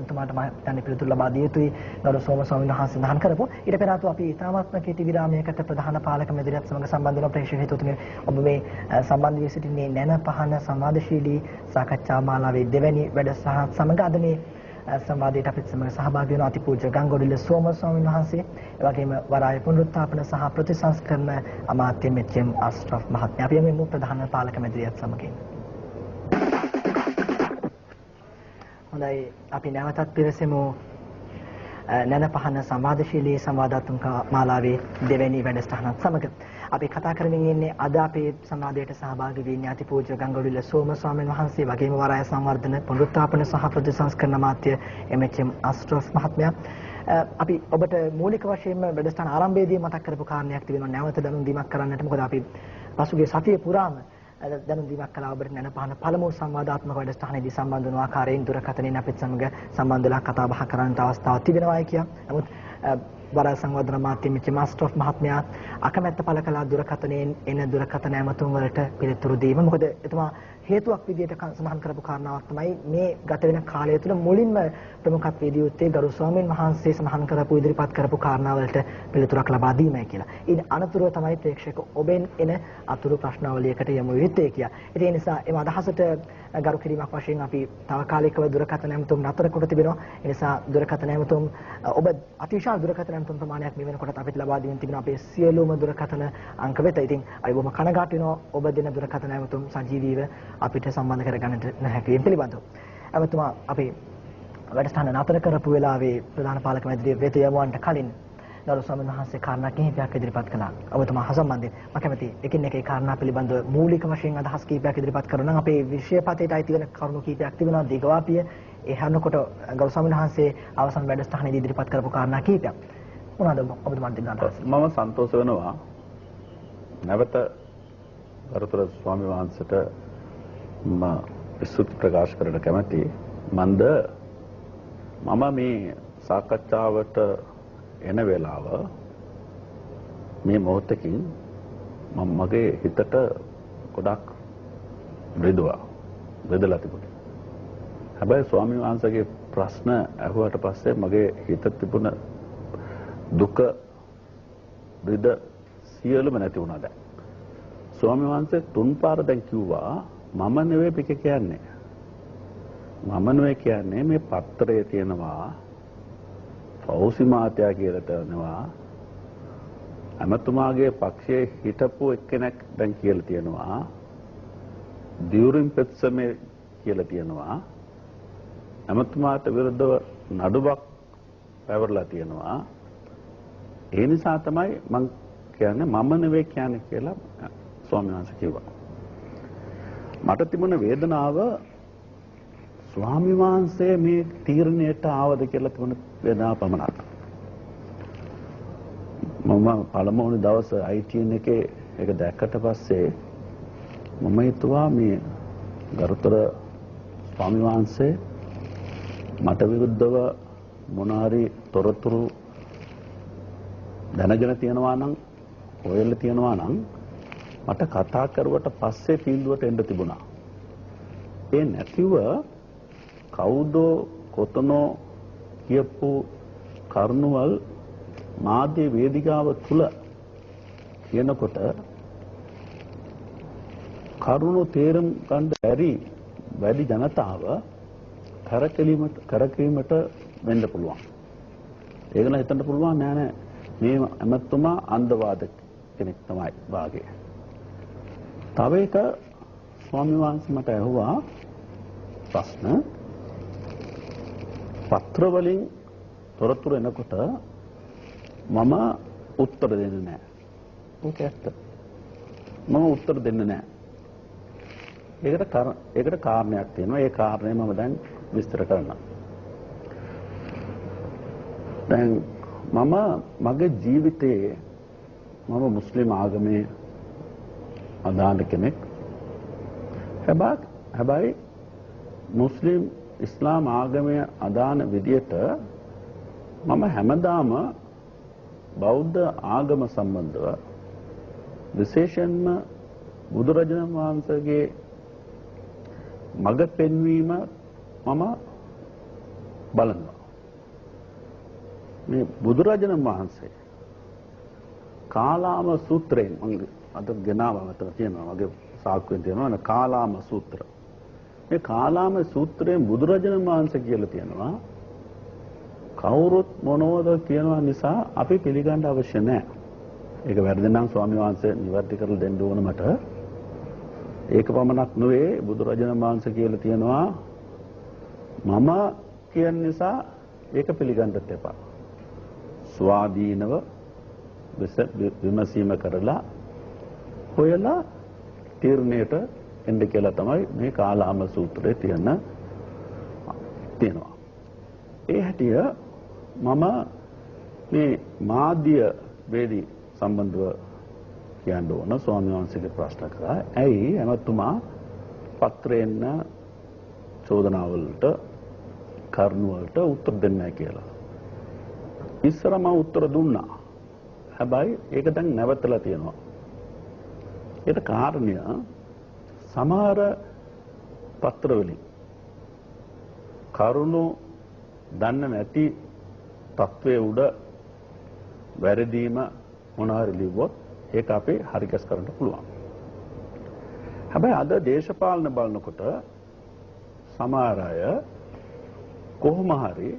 එතුමාට මම හිතන්නේ පිළිතුරු ලබා දිය යුතුයි. ගරු සෝම ස්වාමීන් වහන්සේ සඳහන් කරපු. ඊට පෙර අපි ඉතාමත්ම කෙටි විරාමයකට ප්‍රධාන පාලක මැදිරියත් සමග සම්බන්ධ වන ප්‍රේක්ෂක හිතතුනේ ඔබ මේ සම්බන්ධ වී සිටින්නේ නැන පහන සමාජශීලී සාකච්ඡා මාලාවේ දෙවැනි වැඩසටහන සමග අද මේ සංවාදයට අපිට සමග සහභාගී වෙන අතිපූජ්‍ය ගංගොඩවිල සෝම ස්වාමීන් වහන්සේ, එවැගේම වරාය පුනරුත්ථාපන සහ ප්‍රතිසංස්කරණ අමාත්‍ය මෙච්.එම්. අශ්රෆ් මහත්මයා. අපි මේ ප්‍රධාන පාලක මැදිරියත් සමගින්. හොඳයි, අපි නැවතත් පිරිසෙමු නැන පහන සමාජශීලී සංවාදාත්මක මාලාවේ දෙවැනි වැඩසටහනත් සමග. අපි කතා කරමින් ඉන්නේ අද අපේ සමාජයට සහභාගී වෙන්නේ අතිපූජ්‍ය ගංගොඩවිල සෝම ස්වාමීන් වහන්සේ, වගේම වරාය සංවර්ධන පුනරුත්ථාපන සහ ප්‍රතිසංස්කරණ අමාත්‍ය එම්.එච්.එම්. අශ්රෆ් මහත්මයා. අපි ඔබට මූලික වශයෙන්ම වැඩසටහන ආරම්භයේදී මතක් කරපු කාරණයක් තිබෙනවා නැවත දැනුම් දීමක් කරන්නට. මොකද අපි පසුගිය සතිය පුරාම දැනුම් දීමක් කළා ඔබට නැන පහන පළමු සංවාදාත්මක වැඩසටහනේදී සම්බන්ධ වන ආකාරයෙන් දුරකථනයෙන් අපිත් සමග සම්බන්ධ වෙලා කතා බහ කරන්නට අවස්ථාවක් තිබෙනවායි කියා. නමුත් වරාය සංවර්ධන අමාත්‍ය මෙච්.එම්. අශ්රෆ් මහත්මයා අකමැත්ත පළ කළා දුරකථනයෙන් එන දුරකථන ඇමතුම් වලට පිළිතුරු දීම. මොකද එතුමා හේතුවක් විදිහට සඳහන් කරපු කාරණාවක් තමයි මේ ගත වෙන කාලය තුළ මුලින්ම ප්‍රමුඛත්වයේදී උත්තේ ගරු ස්වාමීන් වහන්සේ සඳහන් කරපු ඉදිරිපත් කරපු කාරණාවලට පිළිතුරක් ලබා දීමයි කියලා. ඉතින් අනතුරුව තමයි ප්‍රේක්ෂක ඔබෙන් එන අතුරු ප්‍රශ්නාවලියකට යමු යුත්තේ කියලා. ඉතින් ඒ නිසා එම අදහසට ගරු කිරීමක් වශයෙන් අපි තාවකාලිකව දුරකථන ඇමතුම් නතර කොට තිබෙනවා. ඒ නිසා දුරකථන ඇමතුම් ඔබ අතිවිශාල දුරකථන ඇමතුම් ප්‍රමාණයක් මේ වෙනකොට අපිට ලබා දීගෙන තිබෙනවා අපේ සියලුම දුරකථන අංක වෙත. ඉතින් අපි බොහොම කනගාටු වෙනවා ඔබ දෙන දුරකථන ඇමතුම් සජීවීව අපිට සම්බන්ධ කරගන්නට නොහැකිවීම පිළිබඳව. එතුමා අපි වැඩසටහන නතර කරපු වෙලාවේ ප්‍රධාන පාලක මැදිරිය වෙත යවන්නට කලින් ගරු ස්වාමීන් වහන්සේ කාරණා කිහිපයක් ඉදිරිපත් කළා. ඔබතුමා සම්බන්ධයෙන් මම කැමති එකින් එක ඒ කාරණා පිළිබඳව මූලික වශයෙන් අදහස් කිහිපයක් ඉදිරිපත් කරනවා නම් අපේ විෂයපතේට අයිති වෙන කරුණු කිහිපයක් තිබෙනවා දීගවාපිය. ඒ හැරනකොට ගරු ස්වාමීන් වහන්සේ අවසන් වැඩසටහනේදී ඉදිරිපත් කරපු කාරණා කිහිපයක්. මොනවාද ඔබතුමාට දෙන්න අදහස්? මම සන්තෝෂ වෙනවා නැවත ගරුතර ස්වාමීන් වහන්සේට මම ස්තුති ප්‍රකාශ කරන්න කැමතියි. මම මේ සාකච්ඡාවට එන වෙලාව මේ මොහොතකින් මම මගේ හිතට ගොඩක් බෙදලා තිබුණා. හැබැයි ස්වාමීන් වහන්සේගේ ප්‍රශ්න අහුවට පස්සේ මගේ හිත තිබුණ දුක විද සියලුම නැති වුණා දැන්. ස්වාමීන් වහන්සේ තුන් පාර දැන් කිව්වා මම නෙවෙයි පිට කියන්නේ. මම නෙවෙයි කියන්නේ මේ පත්‍රයේ තියෙනවා පෞසි මාත්‍යා කියලා තනවා. අමතුමාගේ පක්ෂයේ හිටපු එක්කෙනෙක් දැන් කියලා තියෙනවා. දියුරින් පෙත්සමේ කියලා තියෙනවා. අමතුමාට විරුද්ධව නඩුවක් පැවරලා තියෙනවා. ඒ නිසා තමයි මම කියන්නේ මම නෙවෙයි කියන්නේ කියලා ස්වාමීන් වහන්සේ කිව්වා. මට තිබුණ වේදනාව ස්වාමීන් වහන්සේ මේ තීරණයට ආවද කියලා තිබුණ වේදනාව පමණක්. මම පළමුවන දවසේ ITN එකේ ඒක දැක්කට පස්සේ මම හිතුවා මේ ගරුතර ස්වාමීන් වහන්සේ මට විරුද්ධව මොනාරි තොරතුරු දැනගෙන තියනවා නම් හොයලා තියනවා නම් මට කතා කරුවට පස්සේ තීන්දුවට එන්න තිබුණා. ඒ නැතිව කවුද කොතනෝ කියපු කරුණවල් මාධ්‍ය වේදිකාව තුල කියනකොට කරුණු තේරුම් ගන්න බැරි වැඩි ජනතාව කරකැවීමට වෙන්න පුළුවන්. ඒක නම් හිතන්න පුළුවන් නෑ මේ අමතුමා අන්ධවාද කෙනෙක් තමයි වාගේ. තව එක ස්වාමීන් වහන්සේ මට ඇහුවා ප්‍රශ්න පත්‍ර වලින් තොරතුරු එනකොට මම උත්තර දෙන්නේ නැහැ. ඒක ඇත්ත. මම උත්තර දෙන්නේ නැහැ. ඒකට කාරණයක් තියෙනවා. ඒ කාරණය මම දැන් විස්තර කරනවා. දැන් මම මගේ ජීවිතයේ මම මුස්ලිම් ආගමේ අදාළ කෙනෙක්. හැබැයි මුස්ලිම් ඉස්ලාම් ආගමේ අදාළ විදියට මම හැමදාම බෞද්ධ ආගම සම්බන්ධව විශේෂයෙන්ම බුදුරජාණන් වහන්සේගේ මඟ පෙන්වීම මම බලනවා. මේ බුදුරජාණන් වහන්සේ කාලාම සූත්‍රයෙන් අද ගෙනාවා මතක තියෙනවා මගේ සාක්කුවෙන් තියෙනවා කාලාම සූත්‍ර. මේ කාලාම සූත්‍රයෙන් බුදුරජාණන් වහන්සේ කියලා තියෙනවා කවුරුත් මොනවද කියනවා නිසා අපි පිළිගන්න අවශ්‍ය නැහැ. ඒක වැරදි නම් ස්වාමීන් වහන්සේ නිවැරදි කරලා දෙන්න ඕන මට. ඒක පමණක් නෙවෙයි බුදුරජාණන් වහන්සේ කියලා තියෙනවා මම කියන නිසා ඒක පිළිගන්නත් එපා. ස්වාධීනව විමසීම කරලා හොයලා තීරණයට එන්න කියලා තමයි මේ කාලාම සූත්‍රයේ තියෙනවා. ඒ හැටිය මම මේ මාධ්‍ය වේදී සම්බන්ධව කියන්න ඕන ස්වාමීන් වහන්සේගේ ප්‍රශ්න කරා. ඇයි එමතුමා පත්‍රයෙන් චෝදනාවලට කරුණු වලට උත්තර දෙන්නේ නැහැ කියලා. ඉස්සර මම උත්තර දුන්නා. හැබැයි ඒක දැන් නැවතලා තියෙනවා. ඒකට කාරණය සමහර පත්‍රවලින් කරුණු දන්නේ නැති තත්වයේ උඩ වැරදීම මොනවාරි ලිව්වොත් ඒක අපේ හරිකස් කරන්න පුළුවන්. හැබැයි අද දේශපාලන බලනකොට සමහර අය කොහොම හරි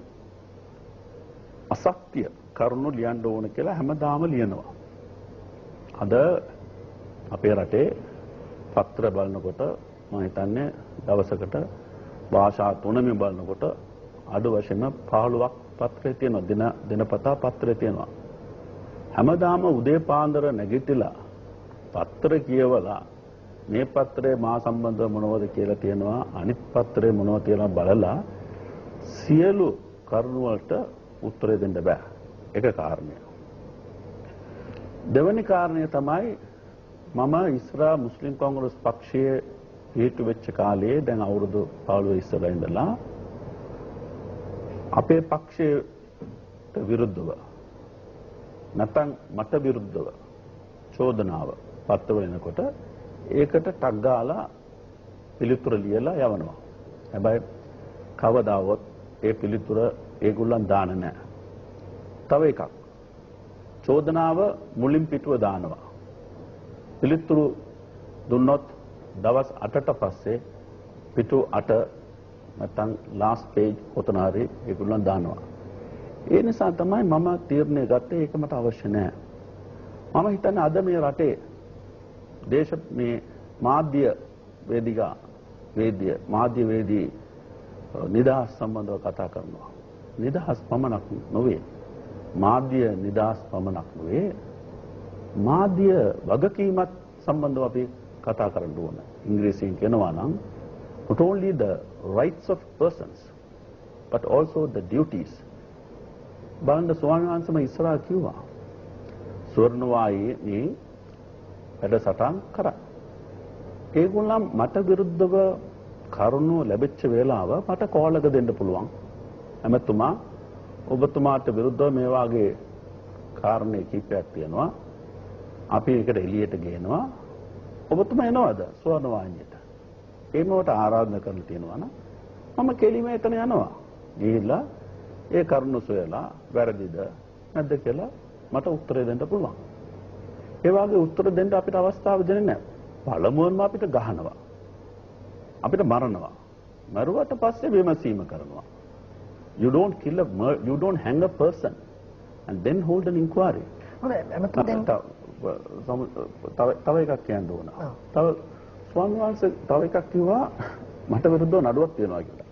අසත්‍ය කරුණු ලියන්න ඕන කියලා හැමදාම ලියනවා. අද අපේ රටේ පත්‍ර බලනකොට මම හිතන්නේ දවසකට භාෂා 3 බලනකොට අඩු වශයෙන්ම 15ක් පත්‍රේ තියෙනවා. දිනපතා පත්‍රේ තියෙනවා. හැමදාම උදේ පාන්දර නැගිටලා පත්‍ර කියවලා මේ පත්‍රේ මා සම්බන්ධව මොනවද කියලා තියෙනවා අනිත් පත්‍රේ මොනවද කියලා බලලා සියලු කරුණු වලට උත්තර දෙන්න බෑ. ඒක කාරණය. දෙවැනි කාරණය තමයි මම ඉස්රා මුස්ලිම් කොංග්‍රස් පක්ෂයේ හේතු වෙච්ච කාලේ දැන් අවුරුදු 15 ඉස්සරහ ඉඳලා අපේ පක්ෂයට විරුද්ධව නැත්නම් මට විරුද්ධව චෝදනාව පත්ව වෙනකොට ඒකට ටක් ගාලා පිළිතුරු ලියලා යවනවා. හැබැයි කවදාවත් ඒ පිළිතුර ඒගොල්ලන් දාන්නේ නැහැ. තව එකක්. චෝදනාව මුලින් පිටුව දානවා. පිළිතුරු දුන්නොත් දවස් 8ට පස්සේ පිටු 8 නැත්නම් last page කොතන හරි ඒගොල්ලන් දානවා. ඒ නිසා තමයි මම තීරණය ගත්තේ ඒක මට අවශ්‍ය නැහැ. මම හිතන්නේ අද මේ රටේ මේ මාධ්‍ය වේදී නිදහස් සම්බන්ධව කතා කරනවා. නිදහස් පමණක් නොවේ. මාධ්‍ය නිදහස් පමණක් නොවේ. මාධ්‍ය වගකීමත් සම්බන්ධව අපි කතා කරන්න ඕන. ඉංග්‍රීසියෙන් කියනවා නම් not only the rights of persons but also the duties. බලන්න ස්වාමීන් වහන්සේම ඉස්සරහා කිව්වා. ස්වර්ණවාහිනී මේ වැඩසටහන් කරා. ඒගොල්ලන් මට විරුද්ධව කරුණු ලැබෙච්ච වෙලාව මට කෝල් එක දෙන්න පුළුවන්. එමෙතුමා ඔබතුමාට විරුද්ධව මේ වාගේ කාරණේ කීපයක් තියෙනවා. අපි ඒකට එළියට ගේනවා. ඔබතුමා එනවද ස්වර්ණවාහිනියට? ඒමකට ආරාධනා කරලා තියෙනවා නම් මම කෙලිම එතන යනවා. ගිහිල්ලා ඒ කරුණු සොයලා වැරදිද නැද්ද කියලා මට උත්තරේ දෙන්න පුළුවන්. ඒ වගේ උත්තර දෙන්න අපිට අවස්ථාව දෙන්නේ නැහැ. පළමුවෙන්ම අපිට ගහනවා. අපිට මරනවා. මරුවට පස්සේ විමසීම කරනවා. You don't hang a person and then hold an inquiry. තව එකක් කියන්න ඕන. තව ස්වාමීන් වහන්සේ තව එකක් කිව්වා මට විරුද්ධව නඩුවක් තියනවා කියලා.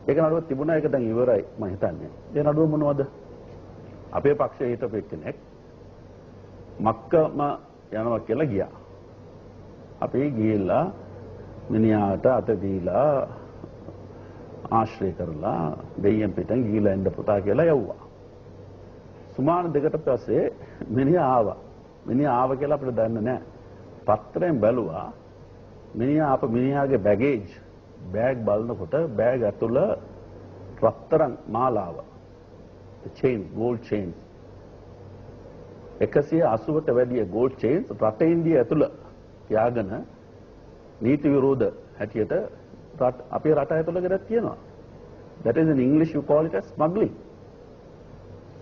ඒක නඩුවක් තිබුණා ඒක දැන් ඉවරයි මම හිතන්නේ. ඒ නඩුව මොනවද? අපේ පක්ෂයේ හිටපු එක්කෙනෙක් මක්කම යනවා කියලා ගියා. අපි ගිහිල්ලා මිනිහාට අත දීලා ආශ්‍රය කරලා දෙයියන් පිටන් ගිහිල්ලා එන්න පුතා කියලා යවුවා. සුමාන දෙකට පස්සේ මිනිහා ආවා. මිනිහා ආව කියලා අපිට දන්නේ නැහැ. පත්‍රයෙන් බැලුවා මිනිහාගේ බෑග් බලනකොට බෑග් ඇතුළ රත්තරන් මාලාව gold chains 180ට වැඩිය gold chains රට ඉන්දිය ඇතුළ තියාගෙන නීති විරෝධ හැටියට අපේ රට ඇතුළ ගෙනත් තියෙනවා. That is in English you call it as smuggling.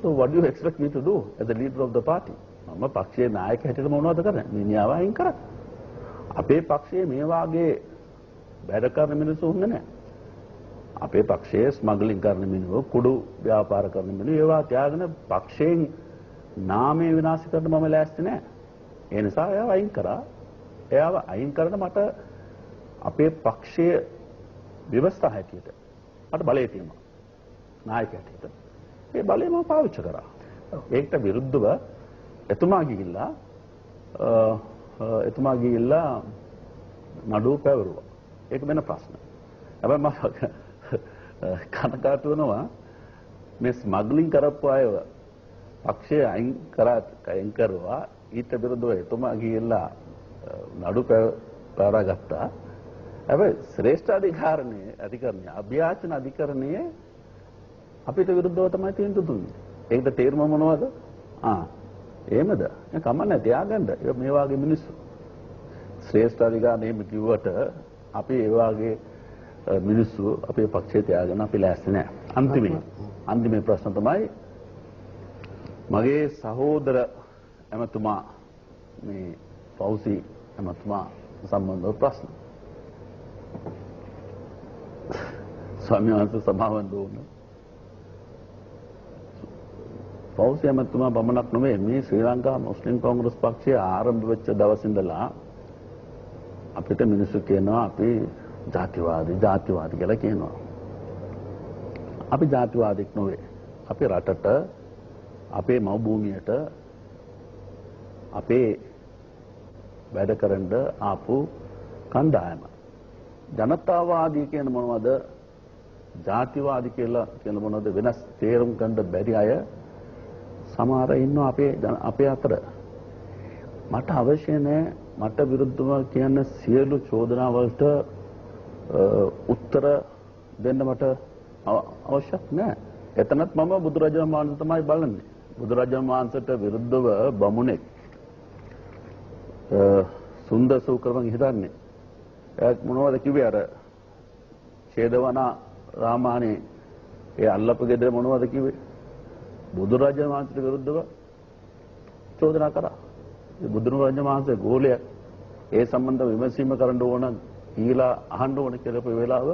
So what do you expect me to do as the leader of the party? මම පක්ෂයේ නායක හැටියට මොනවද කරන්නේ? මිනිහාව අයින් කරා. අපේ පක්ෂයේ මේ වාගේ වැඩ කරන මිනිස්සු හොඳ නැහැ. අපේ පක්ෂයේ ස්මග්ලින් කරන මිනිස්සු, කුඩු ව්‍යාපාර කරන මිනිස්සු ඒවා තියාගෙන පක්ෂයෙන් නාමය විනාශ කරන්න මම ලෑස්ති නැහැ. ඒ නිසා එයාව අයින් කරා. එයාව අයින් කරන මට අපේ පක්ෂයේ ව්‍යවස්ථා හැටියට මට බලය තියෙනවා. නායක හැටියට. ඒ බලය මම පාවිච්චි කරා. ඒකට විරුද්ධව එතුමා ගිහිල්ලා නඩුව පැවරුවා. ඒක වෙන ප්‍රශ්න. හැබැයි මම කනකාටු වෙනවා මේ ස්මග්ලින් කරපු අයව පක්ෂයේ අයින් කරුවා ඊට විරුද්ධව එතුමා ගිහිල්ලා නඩු පැවරගත්තා. හැබැයි ශ්‍රේෂ්ඨ අධිකරණයේ අභ්‍යාචන අධිකරණයේ අපිට විරුද්ධව තමයි තීන්දුව දුන්නේ. ඒකට තේරුම මොනවද? එහෙමද? ඒ කමන්නේ තියාගන්න. මේ වාගේ මිනිස්සු ශ්‍රේෂ්ඨ අධිකාරියෙම කිව්වට අපි ඒ වාගේ මිනිස්සු අපේ පක්ෂේ තියාගෙන අපි ලෑස්ති නැහැ. අන්තිමේ ප්‍රශ්න තමයි මගේ සහෝදර එමතුමා මේ පෞසි එමතුමා සම්බන්ධව ප්‍රශ්න. ස්වාමීන් වහන්සේ සභාවන් දුන්න පෞසි එමතුමා බමනක් නෙමෙයි මේ ශ්‍රී ලංකා මුස්ලිම් කොංග්‍රස් පක්ෂය ආරම්භ වෙච්ච දවස් ඉඳලා අපිට මිනිස්සු කියනවා අපි ජාතිවාදී කියලා කියනවා. අපි ජාතිවාදීක් නෙවෙයි. අපි රටට අපේ මව් භූමියට අපේ වැඩ කරන්න ආපු කණ්ඩායම. ජනතාවාදී කියන මොනවද? ජාතිවාදී කියලා කියන මොනවද? වෙනස් තේරුම් ගන්න බැරි අය සමහර ඉන්නවා අපේ අතර. මට අවශ්‍ය නැහැ මට විරුද්ධව කියන සියලු චෝදනා වලට උත්තර දෙන්න මට අවශ්‍යත් නැහැ. එතනත් මම බුදුරජාණන් වහන්සේ තමයි බලන්නේ. බුදුරජාණන් වහන්සේට විරුද්ධව බමුණෙක් සුන්දර සූකරමන් හිතන්නේ. එයා මොනවද කිව්වේ අර ඡේදවන රාමානේ ඒ අල්ලපු ගෙදර මොනවද කිව්වේ? බුදුරජාණන් වහන්සේට විරුද්ධව චෝදනා කරා. ඒ බුදුරජාණන් වහන්සේ ගෝලය ඒ සම්බන්ධව විමසීම කරන්න ඕන කියලා අහන්න ඕන කියලා පෙර වෙලාව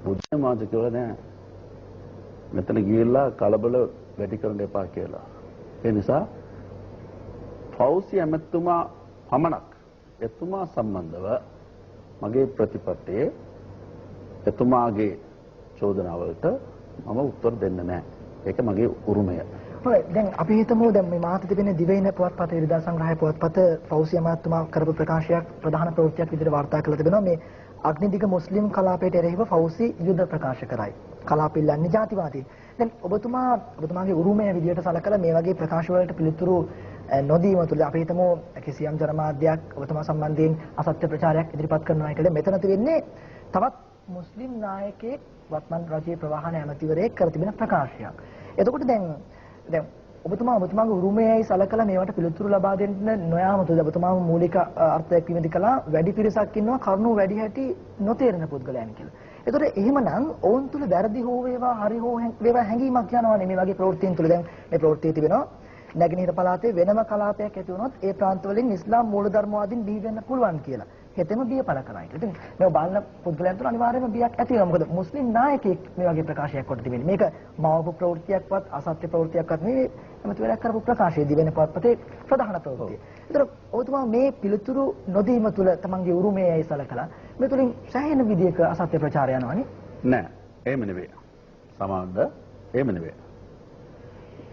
බුදුරජාණන් වහන්සේ කිව්වා නෑ. මෙතන ගිහිල්ලා කලබල වැඩි කරන්න එපා කියලා. ඒ නිසා ෆෞසි ඇමතුමා පමණක් එතුමා සම්බන්ධව මගේ ප්‍රතිපත්තියේ එතුමාගේ චෝදනාවලට මම උත්තර දෙන්න නැහැ. ඒක මගේ උරුමය. හොයි දැන් අපි හිතමු දැන් මේ මාත තිබෙන දිවයින පුවත්පත ඉරිදා සංග්‍රහය පුවත්පත ෆෞසි අමාත්‍යතුමා කරපු ප්‍රකාශයක් ප්‍රධාන ප්‍රවෘත්තියක් විදිහට වාර්තා කරලා තිබෙනවා මේ අග්නිදිග මුස්ලිම් කලාපයට එරෙහිව ෆෞසි යුද ප්‍රකාශ කරයි. කලාපිල්ලන්නේ ජාතිවාදී. දැන් ඔබතුමාගේ උරුමය විදිහට සලකලා මේ වගේ ප්‍රකාශ වලට පිළිතුරු නොදීම තුළ අපි හිතමු කිසියම් ජනමාධ්‍යයක් ඔබතුමා සම්බන්ධයෙන් අසත්‍ය ප්‍රචාරයක් ඉදිරිපත් කරනවා කියලා මෙතන තිබෙන්නේ තවත් මුස්ලිම් නායකයෙක් වත්මන් රජයේ ප්‍රවාහන ඇමතිවරයෙක් කර තිබෙන ප්‍රකාශයක්. එතකොට දැන් ඔබතුමාගේ උරුමයයි සලකලා මේවට පිළිතුරු ලබා දෙන්න නොයාම තුළ ඔබතුමාම මූලික අර්ථයක් විමදි කළා වැඩි පිරිසක් ඉන්නවා කරුණු වැඩි හැටි නොතේරෙන පුද්ගලයන් කියලා. ඒතකොට එහෙමනම් ඔවුන් තුළ වැරදි හෝ වේවා හරි හෝ වේවා හැඟීමක් යනවානේ මේ වගේ ප්‍රවෘත්තීන් තුළ. දැන් මේ ප්‍රවෘත්තිය තිබෙනවා නැගෙනහිර පළාතේ වෙනම කලාපයක් ඇති වුණොත් ඒ ප්‍රාන්තවලින් ඉස්ලාම් මූලධර්මවාදීන් බිහි වෙන්න පුළුවන් කියලා. හෙතෙම බිය පළ කරනවා. ඉතින් මේ බලන පුද්ගලයන් තුළ අනිවාර්යයෙන්ම බියක් ඇති වෙනවා. මොකද මුස්ලිම් නායකයෙක් මේ වගේ ප්‍රකාශයක් කොට තිබෙන්නේ. මේක මවපු ප්‍රවෘත්තියක්වත් අසත්‍ය ප්‍රවෘත්තියක්වත් නෙවෙයි. එමෙතුවරක් කරපු ප්‍රකාශය දිවෙන පොත්පතේ ප්‍රධාන ප්‍රවෘත්තිය. ඒතර ඔබතුමා මේ පිළිතුරු නොදීම තුළ තමන්ගේ උරුමයයි සලකලා මේ තුලින් සෑහෙන විදියක අසත්‍ය ප්‍රචාරය යනවානේ. නෑ. එහෙම නෙවෙයි. සමානද? එහෙම නෙවෙයි.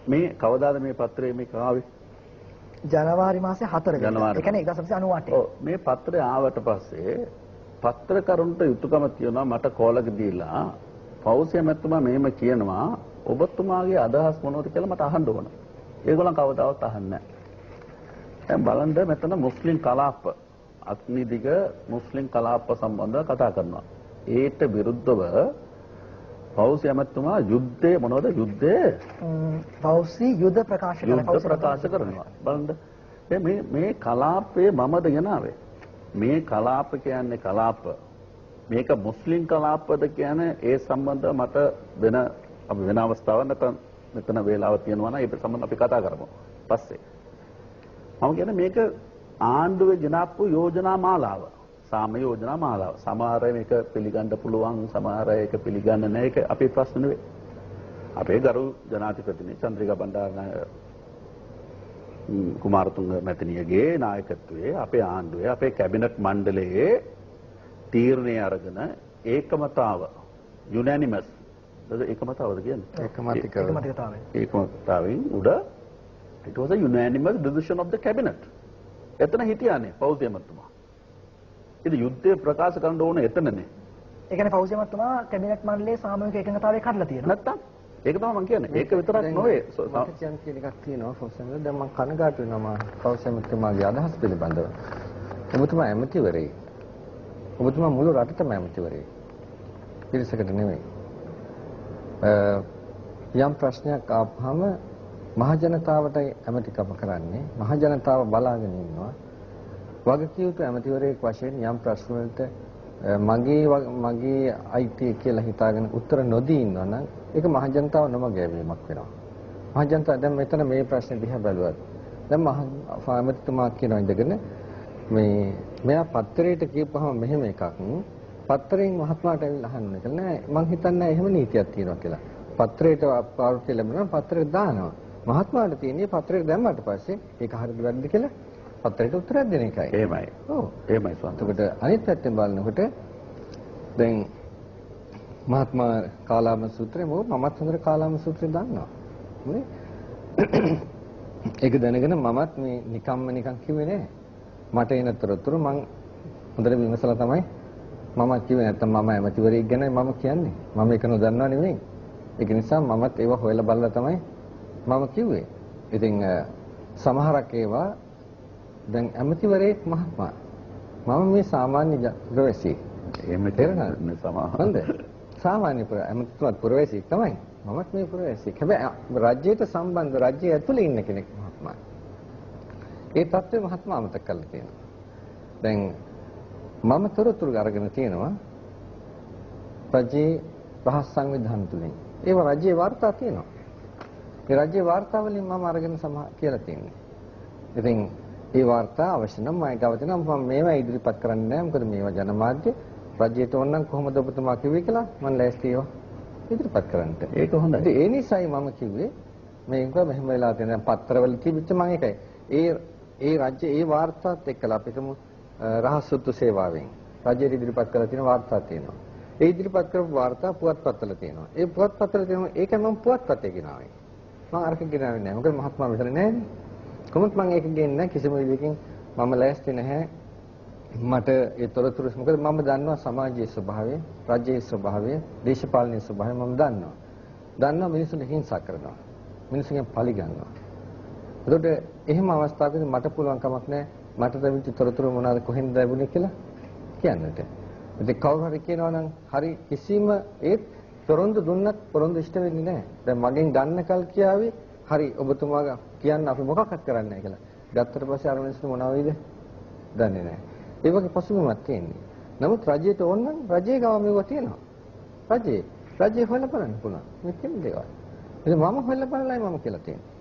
මේ කවදාද මේ පත්‍රයේ මේක ආවේ? ජනවාරි මාසේ 4 වෙනිදා. ඒ කියන්නේ 1998. ඔව් මේ පත්‍රය ආවට පස්සේ පත්‍රකරුන්ට යුතුයකම තියෙනවා මට කෝලක දීලා ෆෞසි මැතිතුමා මෙහෙම කියනවා ඔබතුමාගේ අදහස් මොනවද කියලා මට අහන්න ඕන. ඒගොල්ලන් කවදාවත් අහන්නේ නැහැ. දැන් බලන්න මෙතන මුස්ලිම් කලාප අග්නිදිග මුස්ලිම් කලාප සම්බන්ධව කතා කරනවා. ඒට විරුද්ධව ෆෞසි මැතිතුමා යුද්ධේ මොනවද යුද්ධේ ෆෞසි යුද ප්‍රකාශ කරනවා. බලන්න මේ කලාපයේ මමද ගෙනාවේ. මේ කලාප කියන්නේ කලාප. මේක මුස්ලිම් කලාපද කියන්නේ ඒ සම්බන්ධව මට අපි වෙන අවස්ථාවක් නැත්නම් මෙතන වේලාවක් තියෙනවා නම් ඒක සම්බන්ධව අපි කතා කරමු. පස්සේ මම කියන්නේ මේක ආණ්ඩුවේ ගෙනාපු යෝජනා මාලාව. සාම යෝජනා මාලාව. සමහර අය මේක පිළිගන්න පුළුවන්, සමහර අය ඒක පිළිගන්නේ නැහැ. ඒක අපේ ප්‍රශ්න නෙවෙයි. අපේ ගරු ජනාධිපතිනි චන්ද්‍රිකා බණ්ඩාරනායක කුමාරතුංග මැතිණියගේ නායකත්වයේ අපේ ආණ්ඩුවේ අපේ කැබිනට් මණ්ඩලයේ තීරණය අරගෙන ඒකමතාව යුනැනිමස් ඒකමතාවද කියන්නේ ඒකමතාවෙන් උඩ it was a unanimous decision of the cabinet. එතන හිටියානේ ෆෞසි මැතිතුමා. ඉතින් යුද්ධය ප්‍රකාශ කරන්න ඕනේ එතනනේ. ඒ කියන්නේ ෆෞසි මැතිතුමා කැබිනට් මණ්ඩලයේ සාමූහික එකඟතාවය කඩලා තියෙනවා. නැත්තම් ඒක තමයි මම කියන්නේ. ඒක විතරක් නෙවෙයි. මම කියන එකක් තියෙනවා ෆෞසි මැතිතුමා. දැන් මම කනගාටු වෙනවා ෆෞසි මැතිතුමාගේ අදහස් පිළිබඳව. ඔබතුමා ඇමතිවරයෙක්. ඔබතුමා මුළු රටටම ඇමතිවරයෙක්. පිරිසකට නෙවෙයි. යම් ප්‍රශ්නයක් ආපහම මහ ජනතාවටයි ඇමතිකම කරන්නේ. මහ ජනතාව බලාගෙන ඉන්නවා. වගකිය යුතු ඇමතිවරයෙක් වශයෙන් යම් ප්‍රශ්න වලට මගේ අයිතිය කියලා හිතාගෙන උත්තර නොදී ඉන්නවා නම් ඒක මහ ජනතාව නොමග යැවීමක් වෙනවා. මහ ජනතාව දැන් මෙතන මේ ප්‍රශ්නේ දිහා බැලුවත් දැන් මහ ඇමතිතුමා කියනවා ඉඳගෙන මෙයා පත්තරේට කියපුවහම මෙහෙම එකක් පත්තරෙන් මහත්මයාට ඇවිල්ලා අහන්න කියලා නෑ මං හිතන්නේ එහෙම නීතියක් තියෙනවා කියලා. පත්‍රයට පාවිච්චි ලැබුණා පත්‍රයට දානවා. මහත්මයාට තියෙන්නේ පත්‍රයට දැම්මට පස්සේ ඒක හරියද වැරදිද කියලා පත්‍රයට උත්තරයක් දෙන එකයි. එහෙමයි. ඔව්. එහෙමයි ස්වාමී. එතකොට අනිත් පැත්තෙන් බලනකොට දැන් මහත්මා කාලාම සූත්‍රය මමත් හොඳට කාලාම සූත්‍රය දන්නවා. නේ? ඒක දැනගෙන මමත් මේ නිකන් කිව්වේ නෑ. මට එන තොරතුරු මං හොඳට විමසලා තමයි මම කිව්වේ නැත්තම් මම ඇමතිවරයෙක් ගැනයි මම කියන්නේ. මම ඒක නොදන්නා නෙවෙයි. ඒක නිසා මමත් ඒව හොයලා බලලා තමයි මම කිව්වේ. ඉතින් සමහරක් ඒවා දැන් ඇමතිවරයෙක් මහත්මයා මම මේ සාමාන්‍ය පුරවැසියෙක්. එහෙම තේරෙනවද සමහරවන්ද? සාමාන්‍ය ඇමතිතුමාත් පුරවැසියෙක් තමයි. මමත් මේ පුරවැසියෙක්. හැබැයි රජයට සම්බන්ධ රජය ඇතුලේ ඉන්න කෙනෙක් මහත්මයා. ඒ තත්ත්වය මහත්මයා අමතක කරලා තියෙනවා. දැන් මම තොරතුරු අරගෙන තියෙනවා රජයේ රහස් සංවිධාන තුලින්. ඒව රජයේ වාර්තා තියෙනවා. ඒ රජයේ වාර්තා වලින් මම අරගෙන කියලා තියෙන්නේ. ඉතින් ඒ වාර්තා අවශ්‍ය නම් මම ගාවතන මම මේවා ඉදිරිපත් කරන්නේ නැහැ. මොකද මේවා ජනමාධ්‍ය රජයට ඕන නම් කොහොමද ඔබතුමා කිව්වේ කියලා මම ලෑස්ති ඒවා ඉදිරිපත් කරන්නට. ඒක හොඳයි. ඒ නිසායි මම කිව්වේ මේක මෙහෙම වෙලා තියෙන පත්‍රවල තිබිච්ච මම ඒකයි. ඒ රජ්‍ය ඒ වාර්තාත් එක්කලා අපිටම රහස්සුත්තු සේවාවෙන් රජයට ඉදිරිපත් කරලා තියෙන වාර්තා තියෙනවා. ඒ ඉදිරිපත් කරපු වාර්තා පුවත්පත්වල තියෙනවා. ඒ පුවත්පත්වල තියෙනවා ඒකයි මම පුවත්පතේ ගෙනාවේ. මම අරක ගෙනාවේ නැහැ. මොකද මහත්මයා මෙතන නැහැනේ. කොහොමද මම ඒක ගෙන්නේ නැහැ කිසිම විදිහකින් මම ලෑස්ති නැහැ. මට ඒ තොරතුරු මොකද මම දන්නවා සමාජයේ ස්වභාවය, රජයේ ස්වභාවය, දේශපාලනයේ ස්වභාවය මම දන්නවා. දන්නවා මිනිස්සුන්ට හිංසා කරනවා. මිනිස්සුන්ගෙන් පලි ගන්නවා. ඒකට එහෙම අවස්ථාවකදී මට පුළුවන් කමක් නැහැ මට ලැබිච්ච තොරතුරු මොනවාද කොහෙන්ද ලැබුණේ කියලා කියන්නට. ඉතින් කවුරු හරි කියනවා නම් හරි කිසිම ඒත් පොරොන්දු දුන්නත් පොරොන්දු ඉෂ්ට වෙන්නේ නැහැ. දැන් මගෙන් ගන්න කල් කියාවේ හරි ඔබතුමා කියන්න අපි මොකක්වත් කරන්නේ නැහැ කියලා. ගත්තට පස්සේ අර මිනිස්සු මොනවා වෙයිද? දන්නේ නැහැ. ඒ වගේ පසුබිමක් තියෙන්නේ. නමුත් රජයට ඕන නම් රජයේ ගාව මේවා තියෙනවා. රජයේ හොයලා බලන්න පුළුවන්. මේ කිසිම දේවල්. ඉතින් මම හොයලා බලලායි මම කියලා තියෙන්නේ.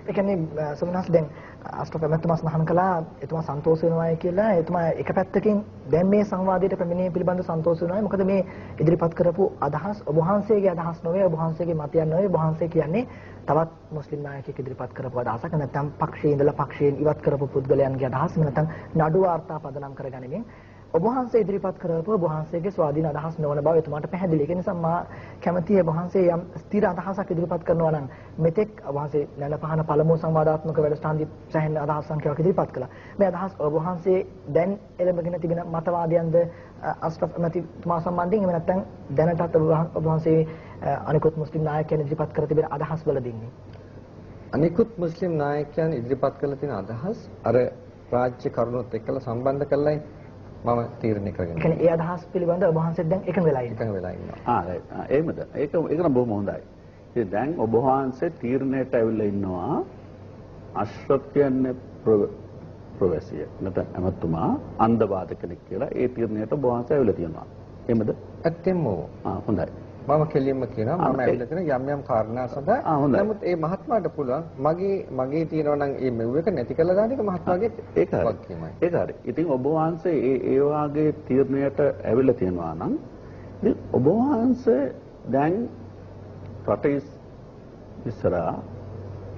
ඒ කියන්නේ සමනස් දැන් අෂ්ටක මැතිතුමා සඳහන් කළා එතුමා සන්තෝෂ වෙනවායි කියලා. එතුමා එක පැත්තකින් දැන් මේ සංවාදයට පැමිණීම පිළිබඳව සන්තෝෂ වෙනවායි. මොකද මේ ඉදිරිපත් කරපු අදහස් ඔබ වහන්සේගේ අදහස් නොවේ, ඔබ වහන්සේගේ මතයක් නොවේ. ඔබ වහන්සේ කියන්නේ තවත් මුස්ලිම් නායකයෙක් ඉදිරිපත් කරපු අදහසක්. නැත්නම් පක්ෂයේ ඉඳලා පක්ෂයෙන් ඉවත් කරපු පුද්ගලයන්ගේ අදහස්. නැත්නම් නඩු වාර්තා පදනම් කරගනිමින් ඔබ වහන්සේ ඉදිරිපත් කරපු ඔබ වහන්සේගේ ස්වාධීන අදහස් නොවන බව එතුමාට පැහැදිලි. ඒ නිසා මා කැමතියි ඔබ වහන්සේ යම් ස්ථිර අදහසක් ඉදිරිපත් කරනවා නම් මෙතෙක් ඔබ වහන්සේ නැනපහන පළමු සංවාදාත්මක වැඩසටහනදී සෑහෙන අදහස් සංඛ්‍යාවක් ඉදිරිපත් කළා. මේ අදහස් ඔබ වහන්සේ දැන් එළඹගෙන තිබෙන මතවාදයන්ද අෂ්ටෆ් මැතිතුමා සම්බන්ධයෙන් එහෙම නැත්නම් දැනටත් ඔබ වහන්සේ අනිකුත් මුස්ලිම් නායකයන් ඉදිරිපත් කර තිබෙන අදහස් වල දෙන්නේ. අනිකුත් මුස්ලිම් නායකයන් ඉදිරිපත් කළ තියෙන අදහස් අර රාජ්‍ය කරුණුත් එක්කලා සම්බන්ධ කරලායි මම තීරණය කරගෙන. ඒ කියන්නේ ඒ අදහස් පිළිබඳව ඔබ වහන්සේ දැන් එකඟ වෙලා ඉන්නවා. එහෙමද? ඒක නම් බොහොම හොඳයි. ඉතින් දැන් ඔබ වහන්සේ තීරණයට ඇවිල්ලා ඉන්නවා අෂ්රෆ් කියන්නේ ප්‍රොෆෙසිය. නැත්නම් ඇමතුමා අන්ධවාද කෙනෙක් කියලා ඒ තීරණයට ඔබ වහන්සේ ඇවිල්ලා තියෙනවා. එහෙමද? ඇත්තෙන්ම හොඳයි. මම කෙලින්ම කියනවා මම ඇවිල්ලා තියෙන යම් කාරණා සඳහා. නමුත් ඒ මහත්මයාට පුළුවන් මගේ තියෙනවා නම් මේ මෙව් එක නැති කරලා දාන එක මහත්මයාගේ ඒක හරි. ඉතින් ඔබ වහන්සේ ඒ වාගේ තීරණයට ඇවිල්ලා තියෙනවා නම් ඉතින් ඔබ වහන්සේ දැන් රටේ ඉස්සරහා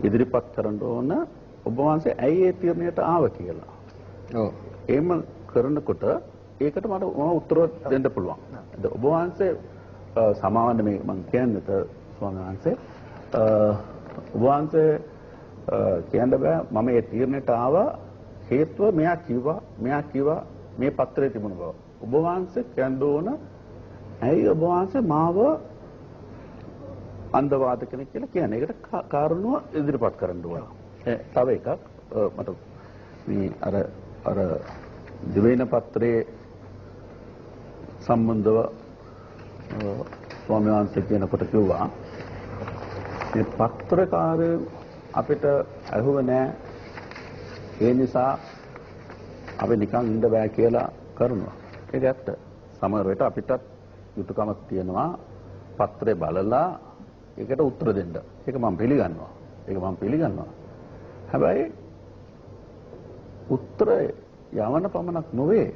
ඉදිරිපත් කරන්න ඕන ඔබ වහන්සේ ඇයි ඒ තීරණයට ආව කියලා. ඔව්. එහෙම කරනකොට ඒකට මට උත්තර දෙන්න පුළුවන්. ඔබ වහන්සේ සමාවන්න මේ මම කියන්නත ස්වාමීන් වහන්සේ ඔබ වහන්සේ කියන්න බෑ මම ඒ තීරණයට ආවා හේතුව මෙයා කිව්වා මේ පත්‍රයේ තිබුණ බව. ඔබ වහන්සේ කියන්න ඕන ඇයි ඔබ වහන්සේ මාව අන්ධවාද කෙනෙක් කියලා කියන්නේ. ඒකට කාරණුව ඉදිරිපත් කරන්න ඕන. තව එකක් මට මේ අර දිවයින පත්‍රයේ සම්බන්ධව ස්වාමීන් වහන්සේ කියනකොට කිව්වා මේ පත්‍රකාරය අපිට අහුව නැහැ ඒ නිසා අපි නිකන් ඉඳ බෑ කියලා කරනවා. ඒක ඇත්ත. සමහර වෙලට අපිටත් යුතුයකමක් තියෙනවා පත්‍රය බලලා ඒකට උත්තර දෙන්න. ඒක මම පිළිගන්නවා. හැබැයි උත්තරය යවන පමණක් නොවේ.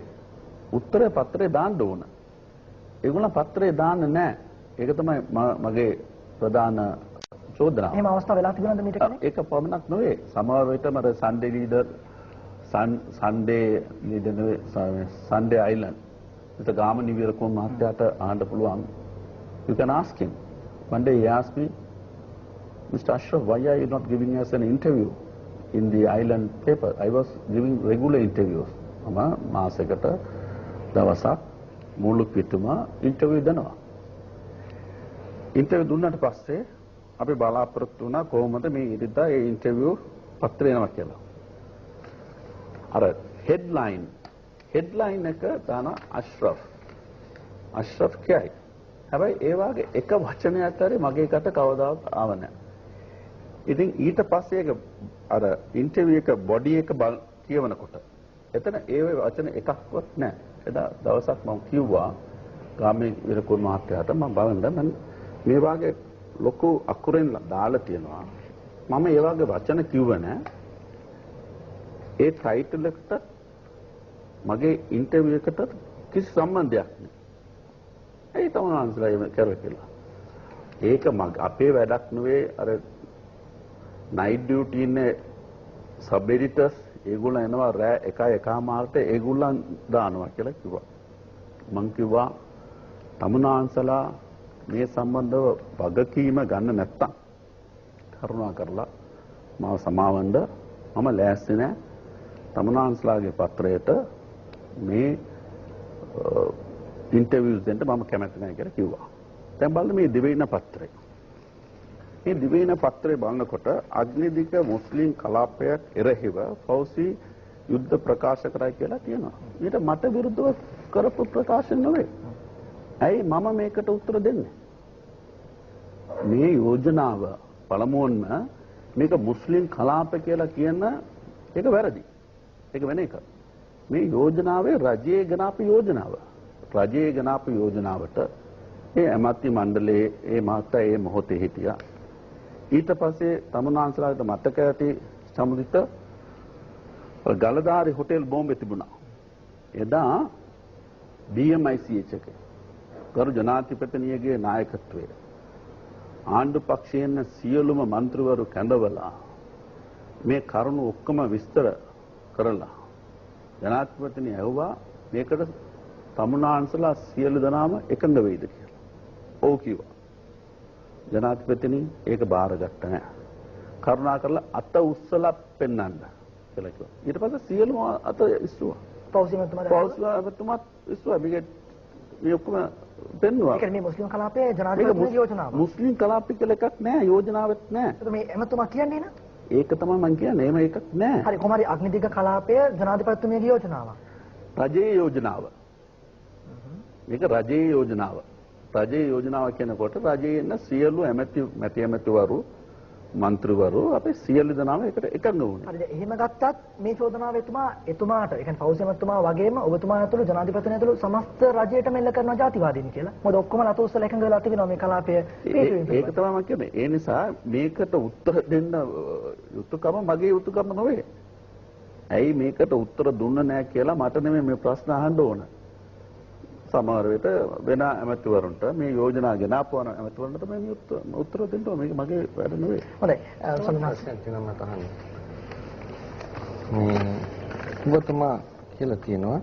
උත්තරය පත්‍රේ දාන්න ඕන. ඒගොල්ලන් පත්‍රේ දාන්නේ නැහැ. ඒක තමයි මගේ ප්‍රධාන චෝදනාව. එහෙම අවස්ථා වෙලා තිබුණාද මීට කලින්? ඒක පමණක් නෙවෙයි. සමහර විට මර සන්ඩේ ලීඩර් සන්ඩේ අයිලන්ඩ් විත ගාම නිවිරකෝන් මහත්තයාට අහන්න පුළුවන්. You can ask him. One day he asked me, Mr. Ashraf, why are you not giving us an interview in the island paper? I was giving regular interviews. මම මාසයකට දවසක් මුළු පිටුම ඉන්ටර්විව් දෙනවා. Interview දුන්නාට පස්සේ අපි බලාපොරොත්තු වුණා කොහොමද මේ ඉරිදා ඒ ඉන්ටර්විව් පත්‍රය එනවා කියලා. අර හෙඩ්ලයින් එක දාන අෂ්රෆ් කියයි. හැබැයි ඒ වාගේ එක වචනයක් හරි මගේ කට කවදාවත් ආව නැහැ. ඉතින් ඊට පස්සේ ඒක අර ඉන්ටර්විව් එක බොඩි එක කියවනකොට එතන ඒ වචන එකක්වත් නැහැ. එදා දවසක් මම කිව්වා ගාමේ විරකුන් මහත්තයාට මම බලන්න මේ වාගේ ලොකු අකුරෙන් දාලා තියෙනවා. මම ඒ වගේ වචන කිව්ව නෑ. ඒ ටයිටල් එකට මගේ ඉන්ටර්විව් එකට කිසි සම්බන්ධයක් නෑ. ඒ තමයි අන්සලා එහෙම කරුවේ කියලා. ඒක අපේ වැඩක් නෙවෙයි. අර නයිට් ඩියුටි ඉන්නේ සබ් එඩිටර්ස් ඒගොල්ලෝ එනවා රෑ 1:00ට ඒගොල්ලන් දානවා කියලා කිව්වා. මං කිව්වා තමුනාන්සලා මේ සම්බන්ධව වගකීම ගන්න නැත්තම් කරුණා කරලා මාව සමාවන්න මම ලෑස්ති නෑ තමුනාන්සලාගේ පත්‍රයට මේ ඉන්ටර්විව්ස් දෙන්න මම කැමති නෑ කියලා කිව්වා. දැන් බලන්න මේ දිවයින පත්‍රය. මේ දිවයින පත්‍රය බලනකොට අග්නිදික මුස්ලිම් කලාපයක් එරෙහිව ෆෞසි යුද්ධ ප්‍රකාශ කරයි කියලා කියනවා. ඊට මට විරුද්ධව කරපු ප්‍රකාශන නෙවෙයි. ඇයි මම මේකට උත්තර දෙන්නේ? මේ යෝජනාව පළමුවන්ම මේක මුස්ලිම් කලාප කියලා කියන එක වැරදි. ඒක වෙන එක. මේ යෝජනාවේ රජයේ ගණාපු යෝජනාව. රජයේ ගණාපු යෝජනාවට ඒ ඇමති මණ්ඩලයේ ඒ මහතා ඒ මොහොතේ හිටියා. ඊට පස්සේ තමුනාන්සලාට මතක ඇති සමුදිත ගලදාරි හොටෙල් බෝම්බේ තිබුණා. එදා BMICH එකේ ගරු ජනාධිපතිනියගේ නායකත්වයේ ආණ්ඩු පක්ෂයෙන් සියලුම മന്ത്രിවරු කැඳවලා මේ කරුණු ඔක්කොම විස්තර කරලා ජනාධිපතිනිය ඇහුවා මේකට තමුනාන්සලා සියලු දෙනාම එකඟ වෙයිද කියලා. ඔව් කිව්වා. ජනාධිපතිනි ඒක බාරගත්ත නෑ. කරුණා කරලා අත උස්සලා පෙන්නන්න කියලා කිව්වා. ඊට පස්සේ සියලුම අත ඉස්සුවා. පෞසිමතුමා ඉස්සුවා. මේ ඔක්කොම පෙන්නුවා. ඒක මේ මුස්ලිම් කලාපයේ ජනාධිපති යෝජනාව. මුස්ලිම් කලාපය කියලා එකක් නෑ. යෝජනාවක් නෑ. ඒක මේ එමතුමා කියන්නේ නා? ඒක තමයි මම කියන්නේ. එහෙම එකක් නෑ. හරි කොහොම හරි අග්නිදිග කලාපයේ ජනාධිපතිතුමියගේ යෝජනාවක්. රජයේ යෝජනාව. මේක රජයේ යෝජනාව. රජයේ යෝජනාව කියනකොට රජයේ ඉන්න සියලු ඇමතිවරු മന്ത്രിවරු අපේ සියලු දෙනාම එකට එකඟ වුණා. හරිද? එහෙම ගත්තත් මේ චෝදනාව එතුමාට, ඒ කියන්නේ ෆෞසි එතුමා වගේම ඔබතුමා ඇතුළු ජනාධිපතිතුමා ඇතුළු සමස්ත රජයටම එල්ල කරනවා ජාතිවාදීන් කියලා. මොකද ඔක්කොම ලතෝස්සලා එකඟ වෙලා තිබෙනවා මේ කලාපය පිටුවීම. ඒක තමයි මම කියන්නේ. ඒ නිසා මේකට උත්තර දෙන්න යුතුයකම මගේ යුතුයකම නෙවෙයි. ඇයි මේකට උත්තර දුන්න නැහැ කියලා මට නෙමෙයි මේ ප්‍රශ්න අහන්න ඕන. සමහර විට වෙන ඇමතිවරුන්ට මේ යෝජනා ගෙනාපුවන ඇමතිවරුන්ට මේ උත්තර දෙන්න ඕන. මේක මගේ වැඩ නෙවෙයි. හොඳයි. සම්මාසයෙන් තියෙනවා මට අහන්න. මේ ඔබතුමා කියලා තියෙනවා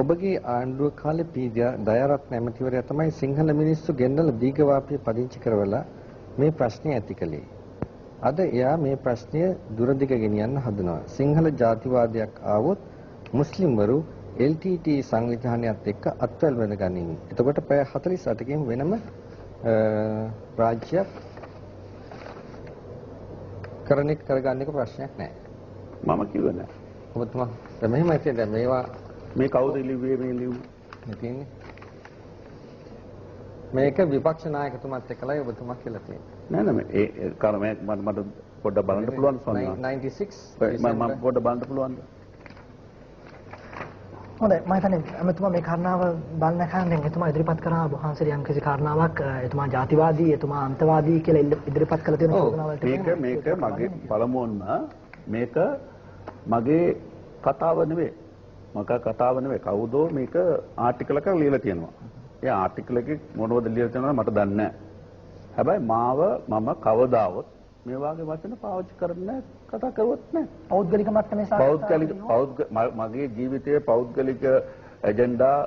ඔබගේ ආණ්ඩුව කාලේ පීඩියා දයාරත්න ඇමතිවරයා තමයි සිංහල මිනිස්සු ගෙන්නලා දීඝවාපිය පදිංචි කරවලා මේ ප්‍රශ්නේ ඇති කළේ. අද එයා මේ ප්‍රශ්නය දුරදිග ගෙනියන්න හදනවා. සිංහල ජාතිවාදයක් ආවොත් මුස්ලිම්වරු LTT සංවිධානයත් එක්ක අත්වැල් වෙන ගනින්. එතකොට පැය 48කින් වෙනම රාජ්‍යයක් කරගන්න එක ප්‍රශ්නයක් නෑ. මම කිව්වේ නෑ. ඔබතුමා මෙහෙමයි කියන්නේ මේවා මේ කවුද ලිව්වේ මේ ලිව්වේ තියෙන්නේ. මේක විපක්ෂ නායකතුමත් එක්කලයි ඔබතුමා කියලා තියෙන්නේ. නෑ නෑ ඒ කාරණේ මට පොඩ්ඩක් බලන්න පුළුවන් සෝනා. 96 මම පොඩ්ඩක් බලන්න පුළුවන්ද? හොඳයි මම හිතන්නේ එතුමා මේ කාරණාව බලන කලින් දැන් එතුමා ඉදිරිපත් කරා බොහොන්සරි යම් කිසි කාරණාවක් එතුමා ජාතිවාදී එතුමා අන්තවාදී කියලා ඉදිරිපත් කළ තියෙන චෝදනාවලට මේක මගේ පළමුවන්ම මේක මගේ කතාව නෙවෙයි. මගේ කතාව නෙවෙයි. කවුදෝ මේක ආටිකල් එකක් ලියලා තියෙනවා. ඒ ආටිකල් එකේ මොනවද ලියලා තියෙනවද මට දන්නේ නැහැ. හැබැයි මම කවදාවත් මේ වගේ වචන පාවිච්චි කරන්නේ කතා කරුවත් නැහැ. පෞද්ගලික මට්ටමේ සාකච්ඡා මගේ ජීවිතයේ පෞද්ගලික එජෙන්ඩා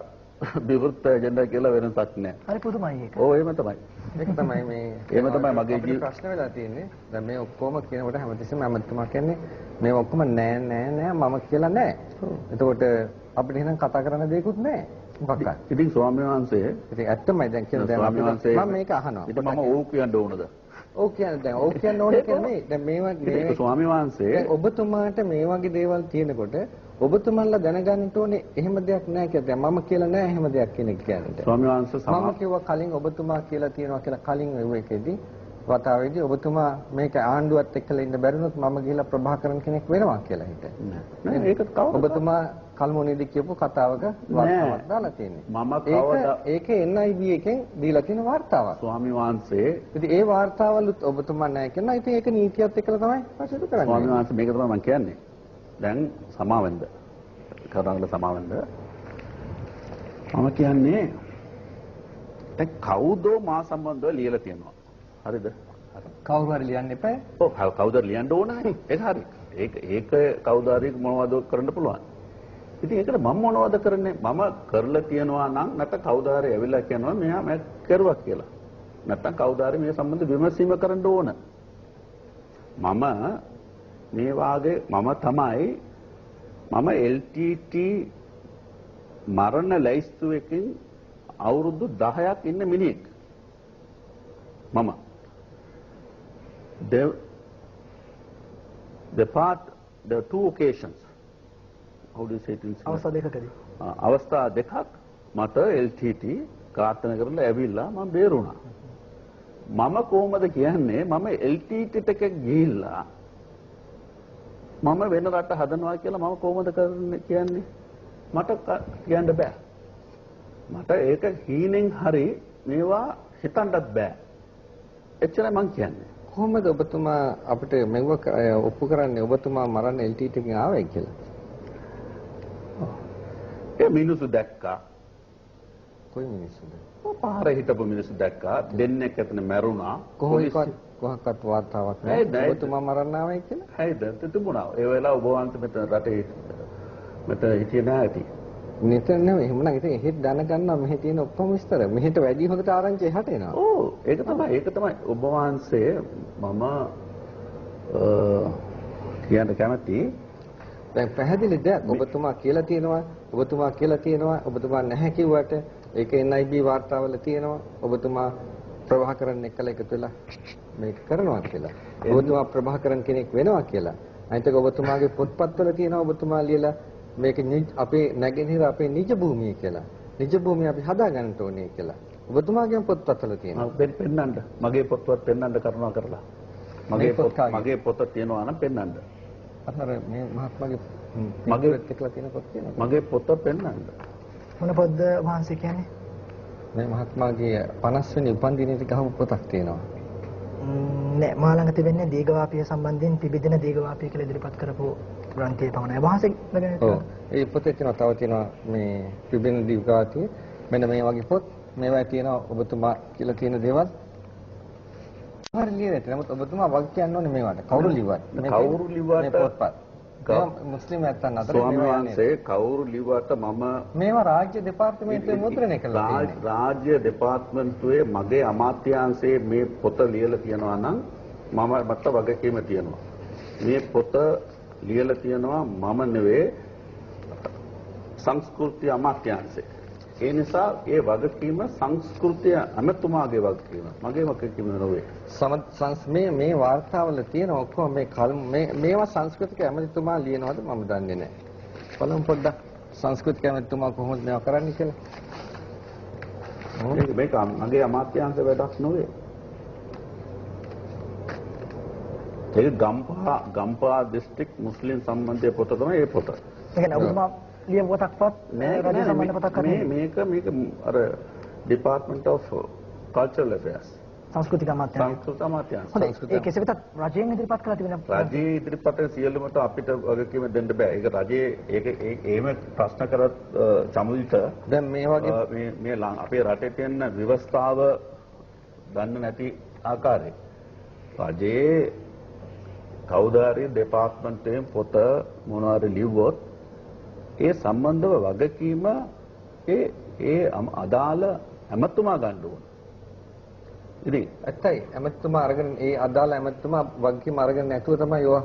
විවෘත එජෙන්ඩා කියලා වෙනසක් නැහැ. හරි පුදුමයි ඒක. ඔව් එහෙම තමයි. ඒක තමයි මේ එහෙම තමයි මගේ ජීවිතේ ප්‍රශ්න වෙලා තියෙන්නේ. දැන් මේ ඔක්කොම කියනකොට හැමතිස්සෙම අමතුමා කියන්නේ මේ ඔක්කොම නෑ මම කියලා නෑ. එතකොට අපිට එහෙනම් කතා කරන්න දෙයක්වත් නෑ. මොකක්ද? ඉතින් ස්වාමීන් වහන්සේ ඉතින් ඇත්තමයි දැන් කියන දැන් මම මේක අහනවා. ඉතින් මම ඕක කියන්න ඕනද? ඕක කියන්නේ දැන් ඕක කියන්න ඕනේ කියන්නේ දැන් මේවා ස්වාමීන් වහන්සේ දැන් ඔබතුමාට මේ වගේ දේවල් තියෙනකොට ඔබතුමන්ලා දැනගන්න ඕනේ එහෙම දෙයක් නෑ කියලා. දැන් මම කියලා නෑ එහෙම දෙයක් කෙනෙක් කියන්නේ. ස්වාමීන් වහන්සේ මම කිව්වා කලින් ඔබතුමා කියලා තියෙනවා කියලා කලින් ඒකෙදි වතාවේදී ඔබතුමා මේක ආණ්ඩුවත් එක්කලා ඉන්න බැරිනොත් මම ගිහිල්ලා ප්‍රභාකරන් කෙනෙක් වෙනවා කියලා හිතේ. නෑ ඒක කවුද? ඔබතුමා කල්මුණේදී කියපු කතාවක වාර්තාවක් දාලා තියෙන්නේ. මම කවදා ඒකේ NIB එකෙන් දීලා තියෙන වාර්තාවක්. ස්වාමි වහන්සේ ඉතින් ඒ වාර්තාවලුත් ඔබතුමා නැහැ කියනවා. ඉතින් ඒක නීතියත් එක්කලා තමයි පසුදු කරන්නේ. ස්වාමි වහන්සේ මේක තමයි මම කියන්නේ. දැන් සමාවෙන්ද? කරුණාකර සමාවෙන්ද? මම කියන්නේ දැන් කවුදෝ මා සම්බන්ධව ලියලා තියෙනවා. හරිද? කවුරු හරි ලියන්න එපා. ඔව් කවුද ලියන්න ඕනයි. ඒක හරි. ඒක කවුද හරි මොනවද කරන්න පුළුවන්. ඉතින් ඒකට මම මොනවද කරන්නේ? මම කරලා තියනවා නම් නැත්නම් කවුද හරි ඇවිල්ලා කියනවා මෙයා මම කරුවා කියලා. නැත්නම් කවුද හරි මේ සම්බන්ධ විමසීම කරන්න ඕන. මම මේ වාගේ මම LTT මරණ ලැයිස්තුවකින් අවුරුදු 10ක් ඉන්න මිනිහෙක්. මම there are two occasions. How do you say it in English? අවස්ථා දෙකකදී. අවස්ථා දෙකක් මට LTT ඝාතන කරලා ඇවිල්ලා මම බේරුණා. මම කොහොමද කියන්නේ මම LTT එක ගිහිල්ලා මම වෙන රට හදනවා කියලා මම කොහොමද කියන්නේ? මට කියන්න බෑ. මට ඒක හීනෙන් හරි මේවා හිතන්නත් බෑ. එච්චරයි මං කියන්නේ. කොහොමද ඔබතුමා අපිට මෙව ඔප්පු කරන්නේ ඔබතුමා මරන්න LTT එකෙන් ආවයි කියලා? ඒ මිනිස්සු දැක්කා. කොයි මිනිස්සුද? පාරේ හිටපු මිනිස්සු දැක්කා. දෙන්නෙක් ඇතන මැරුණා. කොහොමවත් වාර්තාවක් නැහැ. ඔබතුමා මරන්න ආවයි කියලා? හයිද? තිබුණා. ඒ වෙලාව ඔබ වහන්සේ මෙතන රටේ හිටියේ නැහැ ඇති. නිතර නෙවෙයි එහෙමනම් ඉතින් එහෙත් දැනගන්නවා මෙහි තියෙන ඔක්කොම විස්තර. මෙහෙට වැඩි හොඳට ආරංචි එහාට එනවා. ඔව් ඒක තමයි ඔබ වහන්සේ මම කියන්න කැමති. දැන් පැහැදිලි දෙයක් ඔබතුමා කියලා තියෙනවා ඔබතුමා නැහැ කිව්වට ඒක NIB වාර්තාවල තියෙනවා ඔබතුමා ප්‍රභාකරන් එක්කලා එකතු වෙලා මේක කරනවා කියලා. ඔබතුමා ප්‍රභාකරන් කෙනෙක් වෙනවා කියලා. අනිත් ඔබතුමාගේ පොත්පත්වල තියෙනවා ඔබතුමා ලියලා මේක අපේ නැගෙනහිර අපේ නිජ භූමිය කියලා. නිජ භූමිය අපි හදාගන්න ඕනේ කියලා. ඔබතුමාගේ පොත්පත්වල තියෙනවා. පෙන්නන්න. මගේ පොත්පත් පෙන්නන්න කරුණා කරලා. මගේ පොත තියෙනවා නම් පෙන්නන්න. අතර මේ මහත්මයාගේ මගේ එක්කලා තියෙන පොත් තියෙනවා. මගේ පොත පෙන්නන්න. මොන පොත්ද වහන්සේ කියන්නේ? මේ මහත්මයාගේ 50 වෙනි උපන්දිනේට ගහපු පොතක් තියෙනවා. නෑ මා ළඟ තිබෙන්නේ දීඝවාපිය සම්බන්ධයෙන් පිබිදෙන දීඝවාපිය කියලා ඉදිරිපත් කරපු ග්‍රන්ථය පමණයි. වහන්සේ ළඟ ඔව්. ඒ පොතේ තියෙනවා තව තියෙනවා මේ පිබිදෙන දීඝවාපිය. මෙන්න මේ වගේ පොත් මේවා තියෙනවා ඔබතුමා කියලා තියෙන දේවල්. හරි ලියලා තියෙනවා. නමුත් ඔබතුමා වග කියන්න ඕනේ මේවට. කවුරු ලිව්වත්. කවුරු ලිව්වට මේ පොත්පත්. මුස්ලිම් ඇත්තන් අතර ස්වාමීන් කවුරු ලිව්වට මම මේවා රාජ්‍ය දෙපාර්තමේන්තුවේ මුද්‍රණය කළා තියෙනවා. රාජ්‍ය දෙපාර්තමේන්තුවේ මගේ අමාත්‍යාංශයේ මේ පොත ලියලා තියෙනවා නම් මට වගකීම තියෙනවා. මේ පොත ලියලා තියෙනවා මම නෙවෙයි සංස්කෘති අමාත්‍යාංශය. ඒ නිසා ඒ වගකීම සංස්කෘතිය අමතුමාගේ වගකීම. මගේ වගකීම නෙවෙයි. මේ වාර්තාවල තියෙන ඔක්කොම මේවා සංස්කෘතික ඇමතිතුමා ලියනවද මම දන්නේ නැහැ. බලමු පොඩ්ඩක් සංස්කෘතික ඇමතිතුමා කොහොමද මේවා කරන්නේ කියලා. මේක මගේ අමාත්‍යාංශ වැඩක් නෙවෙයි. ඒක ගම්පහ දිස්ත්‍රික් මුස්ලිම් සම්බන්ධයේ පොත තමයි ඒ පොත. ඒ කියන්නේ ඔබතුමා ලියපු පොතක්වත් රජ සම්බන්ධ පොතක් කරන්නේ මේක අර Department of Cultural Affairs සංස්කෘතික අමාත්‍යාංශ. ඒ කෙසේ වෙතත් රජයෙන් ඉදිරිපත් කරලා තිබෙන රජයේ ඉදිරිපත් සියලුමට අපිට වගකීම දෙන්න බෑ. ඒක රජයේ එහෙම ප්‍රශ්න කරත් සමුදිත දැන් මේ වගේ මේ අපේ රටේ තියෙන ව්‍යවස්ථාව දන්න නැති ආකාරයේ රජයේ කවුදාරි දෙපාර්තමේන්තුවෙන් පොත මොනවාරි ලිව්වොත් ඒ සම්බන්ධව වගකීම ඒ අදාළ ඇමතුමා ගන්න ඕන. ඉතින් ඇත්තයි ඇමතුමා අරගෙන ඒ අදාළ ඇමතුමා වගකීම අරගෙන නැතුව තමයි ඒවා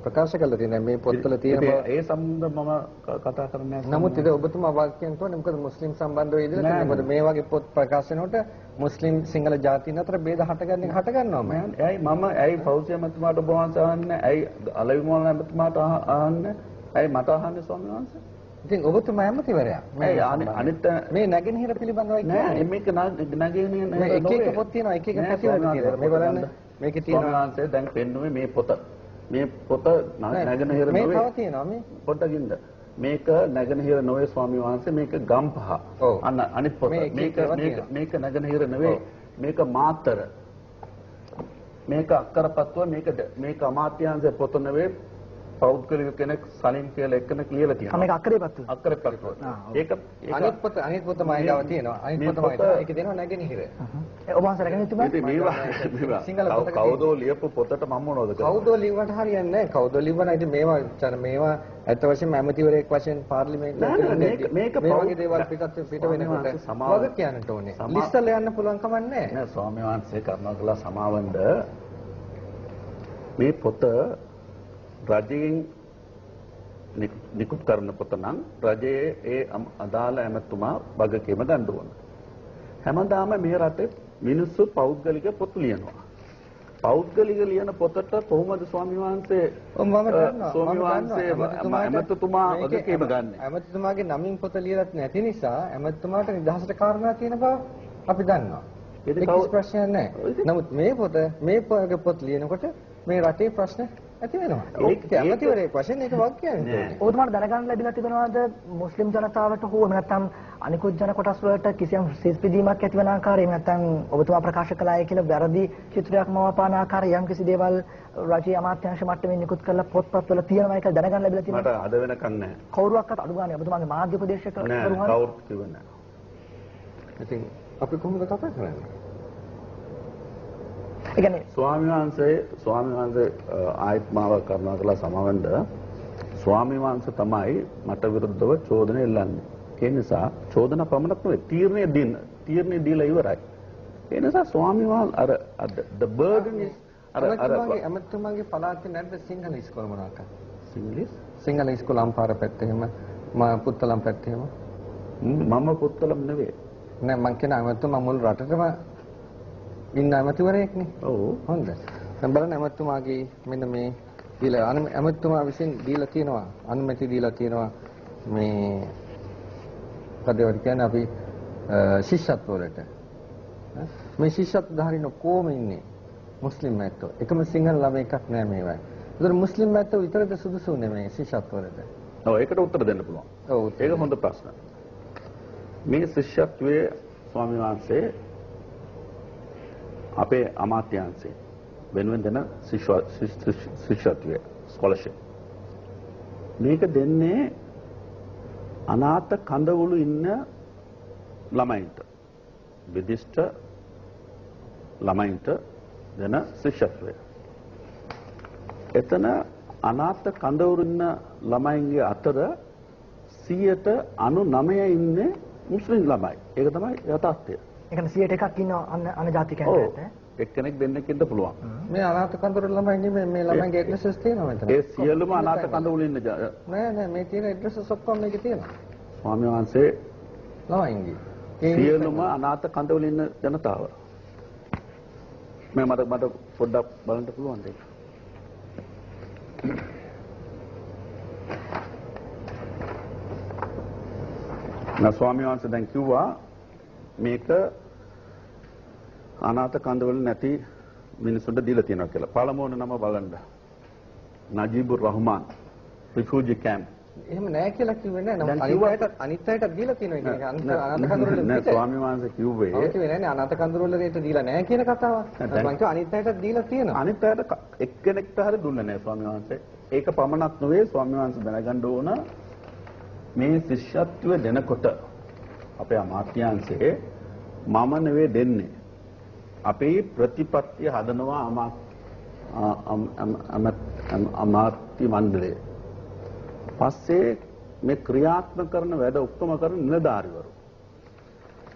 ප්‍රකාශ කරලා තියෙන්නේ. මේ පොත්වල තියෙන ඒ සම්බන්ධව මම කතා කරන්නේ නැහැ. නමුත් ඒක ඔබතුමා වාක්‍යයෙන් තෝරන්නේ මොකද මුස්ලිම් සම්බන්ධව ඉදලා තියෙන්නේ. මොකද මේ වගේ පොත් ප්‍රකාශ වෙනකොට මුස්ලිම් සිංහල ජාතීන් අතර ભેද හට ගන්නවා මම. ඇයි පෞසිය මතුමාට ඔබ වහන්සේ අහන්නේ? ඇයි අලවි මොහොන මතුමාට අහන්නේ? ඇයි මට අහන්නේ ස්වාමීන් වහන්සේ? ඉතින් ඔබතුමා ඇමතිවරයා. අනිත් මේ නැගෙනහිර පිළිබඳවයි නෑ කියන්නේ. මේක නැගෙනහිර එක එක පොත් තියෙනවා එක එක පැතිවල තියෙනවා. මේ බලන්න මේකේ තියෙනවා ස්වාමීන් දැන් පෙන්නුවේ මේ පොත. මේ පොත නැගෙනහිර මේ නොවේ. තව තියෙනවා මේ. පොඩ්ඩකින්ද මේක නැගෙනහිර නොවේ ස්වාමීන් වහන්සේ මේක ගම්පහ. අන්න අනිත් පොත. මේක නැගෙනහිර නෙවෙයි. මේක මාතර. මේක අක්කරපත්තුව මේක අමාත්‍යාංශයේ පොත නෙවෙයි. පෞද්ගලික කෙනෙක් සලින් කියලා එක්කෙනෙක් ලියලා තියෙනවා. මේක අක්කරපත්තුව. අක්කරපත්තුව. ඒක අනිත් පොත මයි ගාව තියෙනවා. අනිත් පොත මයි ගාව. ඒක දෙනවා නැගෙනහිර. ඔබ වහන්සේ රැගෙන තිබුණා. ඉතින් මේවා සිංහල පොතක කවුදෝ ලියපු පොතට මම මොනවද කරන්නේ? කවුදෝ ලිව්වට හරියන්නේ නැහැ. කවුදෝ ලිව්වන ඉතින් මේවා ඇත්ත වශයෙන්ම ඇමතිවරයෙක් වශයෙන් පාර්ලිමේන්තුවේ මේක මේ වගේ දේවල් පිට වෙනකොට වග කියන්නට ඕනේ. ලිස්සල යන්න පුළුවන් කමක් නැහැ. නෑ ස්වාමීන් වහන්සේ කරුණාකරලා සමාවෙන්න මේ පොත රජයෙන් නිකුත් කරන පොත නම් රජයේ ඒ අදාළ ඇමතුමා වගකීම ගන්න ඕන. හැමදාම මේ රටේ මිනිස්සු පෞද්ගලික පොත් ලියනවා. පෞද්ගලික ලියන පොතට කොහොමද ස්වාමීන් වහන්සේ ඇමතුමා වගකීම ගන්න? ඇමතුමාගේ නමින් පොත ලියලත් නැති නිසා ඇමතුමාට නිදහසට කාරණා තියෙන බව අපි දන්නවා. ඒක ප්‍රශ්නයක් නැහැ. නමුත් මේ පොත ලියනකොට මේ රටේ ප්‍රශ්න ඇති වෙනවා. ඒක ඇමතිවරයෙක් වශයෙන් ඒක වාක් කියන්නේ. ඔබතුමාට දැනගන්න ලැබිලා තිබෙනවද මුස්ලිම් ජනතාවට හෝ නැත්නම් අනිකුත් ජන කොටස් වලට කිසියම් සිස්පිදීමක් ඇති වෙන ආකාරයෙන් නැත්නම් ඔබතුමා ප්‍රකාශ කළාය කියලා වැරදි චිත්‍රයක් මවාපාන ආකාරය යම් කිසි දේවල් රජයේ අමාත්‍යාංශ මට්ටමින් නිකුත් කරලා පොත්පත්වල තියෙනවා ඒක දැනගන්න ලැබිලා තියෙනවා. මට අද වෙනකන් නැහැ. කවුරුවක්වත් අඩු ගානේ ඔබතුමාගේ මාධ්‍ය උපදේශක නෑ කවුරුත් කිව්වේ නැහැ. ඉතින් අපි කොහොමද කතා කරන්නේ? ඒ කියන්නේ ස්වාමීන් වහන්සේ ආයත් මාව කරුණාකරලා සමාවෙන්න ස්වාමීන් වහන්සේ තමයි මට විරුද්ධව චෝදන එල්ලන්නේ. ඒ නිසා චෝදන පමණක් නෙවෙයි තීරණය දීලා ඉවරයි. ඒ නිසා ස්වාමීන් වහන්සේ the burden is අමතුමාගේ පළාතේ නැද්ද සිංහල ඉස්කෝල මොනවාක? සිංහල ඉස්කෝල අම්පාර පැත්තේ එහෙම පුත්තලම් පැත්තේ එහෙම මම පුත්තලම් නෙවෙයි. නෑ මං කියන අමතුමා මුළු රටටම ඉන්න ඇමතිවරයෙක්නේ. ඔව්. හොඳයි. දැන් බලන්න ඇමතුමාගේ මෙන්න මේ දීලා ඇමතුමා විසින් දීලා තියෙනවා අනුමැති දීලා තියෙනවා මේ පදේවට කියන්නේ අපි ශිෂ්‍යත්ව වලට. මේ ශිෂ්‍යත්වධාරීන කොහොම ඉන්නේ? මුස්ලිම් මැත්තෝ. එකම සිංහල ළමයි එකක් නෑ මේවා. ඒතර මුස්ලිම් මැත්තෝ විතරද සුදුසු නෙමෙයි ශිෂ්‍යත්ව වලට. ඔව් ඒකට උත්තර දෙන්න පුළුවන්. ඔව් ඒක හොඳ ප්‍රශ්න. මේ ශිෂ්‍යත්වයේ ස්වාමීන් වහන්සේ අපේ අමාත්‍යාංශයෙන් වෙනුවෙන් දෙන ශිෂ්‍යත්වය ස්කෝලර්ෂිප් මේක දෙන්නේ අනාථ කඳවුළු ඉන්න ළමයින්ට විදිෂ්ඨ ළමයින්ට දෙන ශිෂ්‍යත්වය. එතන අනාථ කඳවුළු ඉන්න ළමයින්ගේ අතර 99% ඉන්නේ මුස්ලිම් ළමයි. ඒක තමයි යථාර්ථය. ඒ කියන්නේ 100ක් ඉන්නවා අන ජාතිකයන්ට. එක්කෙනෙක් දෙන්නෙක් ඉන්න පුළුවන්. මේ අනාථ කඳවුරු ළමයි නෙමෙයි මේ ළමයිගේ ඇඩ්‍රසස් තියෙනවා මෙතන. ඒ සියලුම අනාථ කඳවුරු ඉන්න නෑ මේ තියෙන ඇඩ්‍රසස් ඔක්කොම මේකේ තියෙනවා. ස්වාමීන් වහන්සේ ළමයින්ගේ. සියලුම අනාථ කඳවුරු ඉන්න ජනතාව. මට පොඩ්ඩක් බලන්න පුළුවන්ද? ස්වාමීන් වහන්සේ දැන් කිව්වා මේක අනාථ කඳවුරු නැති මිනිසුන්ට දීලා තියෙනවා කියලා. පළමුවන නම බලන්න. නජීබුර් රහ්මාන් රිෆියුජි කැම්ප්. එහෙම නෑ කියලා කිව්වේ නෑ. නමුත් අනිත් අයට දීලා තියෙනවා කියන එක අනාථ කඳවුරු නෑ ස්වාමීන් වහන්සේ කිව්වේ. ඔව් කිව්වේ නෑනේ අනාථ කඳවුරු වලට දීලා නෑ කියන කතාවක්. මම කිව්වා අනිත් අයට දීලා තියෙනවා. අනිත් අයට එක්කෙනෙක්ට හරි දුන්නේ නෑ ස්වාමීන් වහන්සේ. ඒක පමණක් නෙවෙයි ස්වාමීන් වහන්සේ දැනගන්න ඕන මේ ශිෂ්‍යත්වය දෙනකොට අපේ අමාත්‍යාංශයේ මම නෙවෙයි දෙන්නේ. අපේ ප්‍රතිපත්ති හදනවා අමාත්‍ය මණ්ඩලය. පස්සේ මේ ක්‍රියාත්මක කරන වැඩ ඔක්කොම කරන නිලධාරිවරු.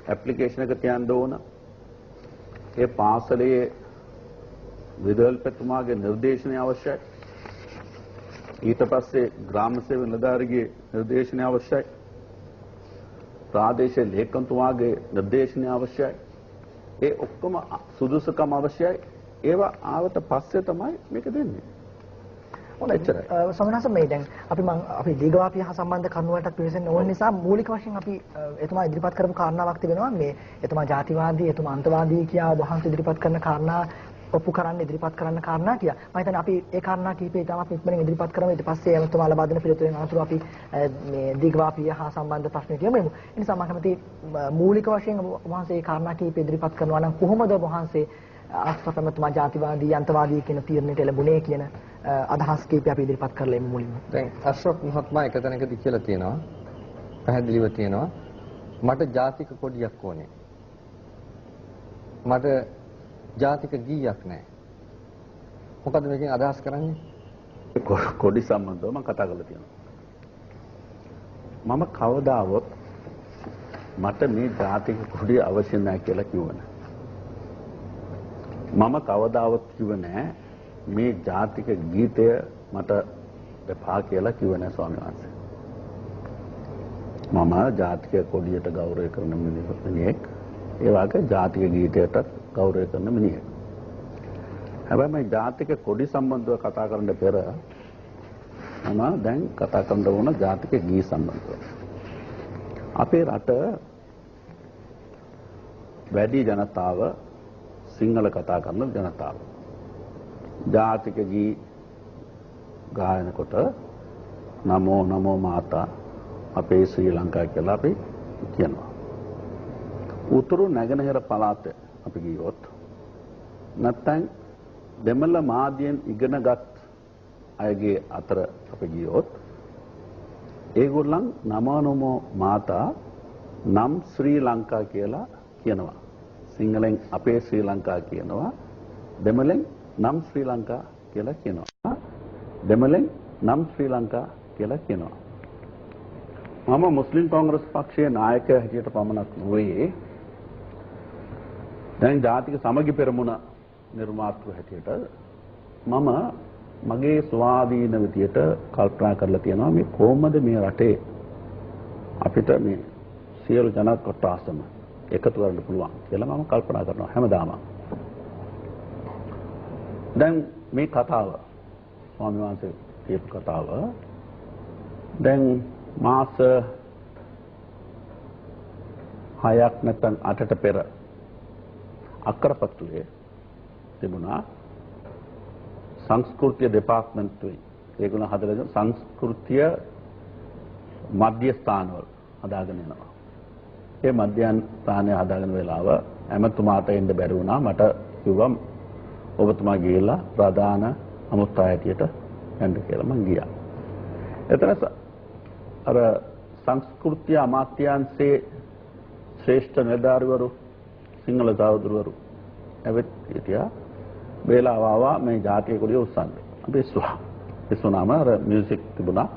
ඇප්ලිකේෂන් එක තියන්න ඕන. ඒ පාසලේ විදුහල්පතිතුමාගේ නිර්දේශනය අවශ්‍යයි. ඊට පස්සේ ග්‍රාම සේවක නිලධාරිගේ නිර්දේශනය අවශ්‍යයි. ප්‍රාදේශීය ලේකම්තුමාගේ නිර්දේශනය අවශ්‍යයි. ඒ ඔක්කොම සුදුසුකම් අවශ්‍යයි. ඒවා ආවට පස්සේ තමයි මේක දෙන්නේ. එච්චරයි. සමනස මේ දැන් අපි දීඝවාපිය හා සම්බන්ධ කරුණු වලට පිවිසෙන්න ඕන නිසා මූලික වශයෙන් අපි එතුමා ඉදිරිපත් කරපු කාරණාවක් තිබෙනවා මේ එතුමා ජාතිවාදී එතුමා අන්තවාදී කියා වහන්සේ ඉදිරිපත් කරන කාරණා ඔප්පු කරන්න ඉදිරිපත් කරන්න කාරණා කියා. මම හිතන්නේ අපි ඒ කාරණා කීපේ ඉතාමත් ඉක්මනින් ඉදිරිපත් කරමු. ඊට පස්සේ එතුමා ලබා දෙන පිළිතුරෙන් අනතුරු අපි මේ දීඝවාපිය හා සම්බන්ධ ප්‍රශ්නෙට යමු. ඒ නිසා මම කැමති මූලික වශයෙන් වහන්සේ ඒ කාරණා කීපේ ඉදිරිපත් කරනවා නම් කොහොමද වහන්සේ ආස්පතමතුමා ජාතිවාදී අන්තවාදී කියන තීරණයට ලැබුණේ කියන අදහස් කීපය අපි ඉදිරිපත් කරලා එමු මුලින්ම. දැන් අශ්රෆ් මහත්මයා එක තැනකදී කියලා තියෙනවා පැහැදිලිව තියෙනවා මට ජාතික කොඩියක් ඕනේ. මට ජාතික ගීයක් නැහැ. මොකද මේකෙන් අදහස් කරන්නේ? කොඩි සම්බන්ධව මම කතා කරලා තියෙනවා. මම කවදාවත් මට මේ ජාතික කොඩිය අවශ්‍ය නැහැ කියලා කිව්ව නෑ. මම කවදාවත් කිව්ව නෑ මේ ජාතික ගීතය මට දෙපා කියලා කිව්ව නෑ ස්වාමීන් වහන්සේ. මම ජාතික කොඩියට ගෞරවය කරන මිනිහෙක්. ඒ වගේ ජාතික ගීතයට ගෞරවය කරන මිනිහෙක්. හැබැයි මේ ජාතික කොඩි සම්බන්ධව කතා කරන්න පෙර මම දැන් කතා කරන්න ඕන ජාතික ගී සම්බන්ධව. අපේ රට වැඩි ජනතාව සිංහල කතා කරන ජනතාව. ජාතික ගී ගායන කොට නමෝ නමෝ මාතා අපේ ශ්‍රී ලංකා කියලා අපි කියනවා. උතුරු නැගෙනහිර පළාත අපි ගියොත් නැත්නම් දෙමළ මාධ්‍යයෙන් ඉගෙනගත් අයගේ අතර අපි ගියොත් ඒගොල්ලන් නමෝ නමෝ මාතා නම් ශ්‍රී ලංකා කියලා කියනවා. සිංහලෙන් අපේ ශ්‍රී ලංකා කියනවා. දෙමළෙන් නම් ශ්‍රී ලංකා කියලා කියනවා. දෙමළෙන් නම් ශ්‍රී ලංකා කියලා කියනවා. මම මුස්ලිම් කොංග්‍රස් පක්ෂයේ නායකයා හැටියට පමණක් නොවේ. දැන් ජාතික සමගි පෙරමුණ නිර්මාතෘ හැටියට මම මගේ ස්වාධීන විදියට කල්පනා කරලා තියෙනවා මේ කොහොමද මේ රටේ අපිට මේ සියලු ජන කොටසම එකතු කරන්න පුළුවන් කියලා මම කල්පනා කරනවා හැමදාම. දැන් මේ කතාව ස්වාමීන් වහන්සේ කියපු කතාව දැන් මාස 6ක් නැත්නම් 8ට පෙර අක්කරපත්තුවේ තිබුණා සංස්කෘතිය දෙපාර්තමේන්තුවේ ඒගොල්ලෝ හදලා සංස්කෘතිය මධ්‍යස්ථානවල හදාගෙන යනවා. ඒ මධ්‍යස්ථානය හදාගෙන වෙලාව ඇමතුමාට එන්න බැරි වුණා. මට කිව්වා ඔබතුමා ගිහලා ප්‍රධාන අමුත්තා හැටියට යන්න කියලා මං ගියා. එතන අර සංස්කෘතිය අමාත්‍යාංශයේ ශ්‍රේෂ්ඨ නිලධාරිවරු සිංහල සහෝදරවරු ඇවිත් හිටියා. වේලාව ආවා මේ ජාතික කොඩිය උස්සන්න. අපි ඉස්සුනාම අර මියුසික් තිබුණා.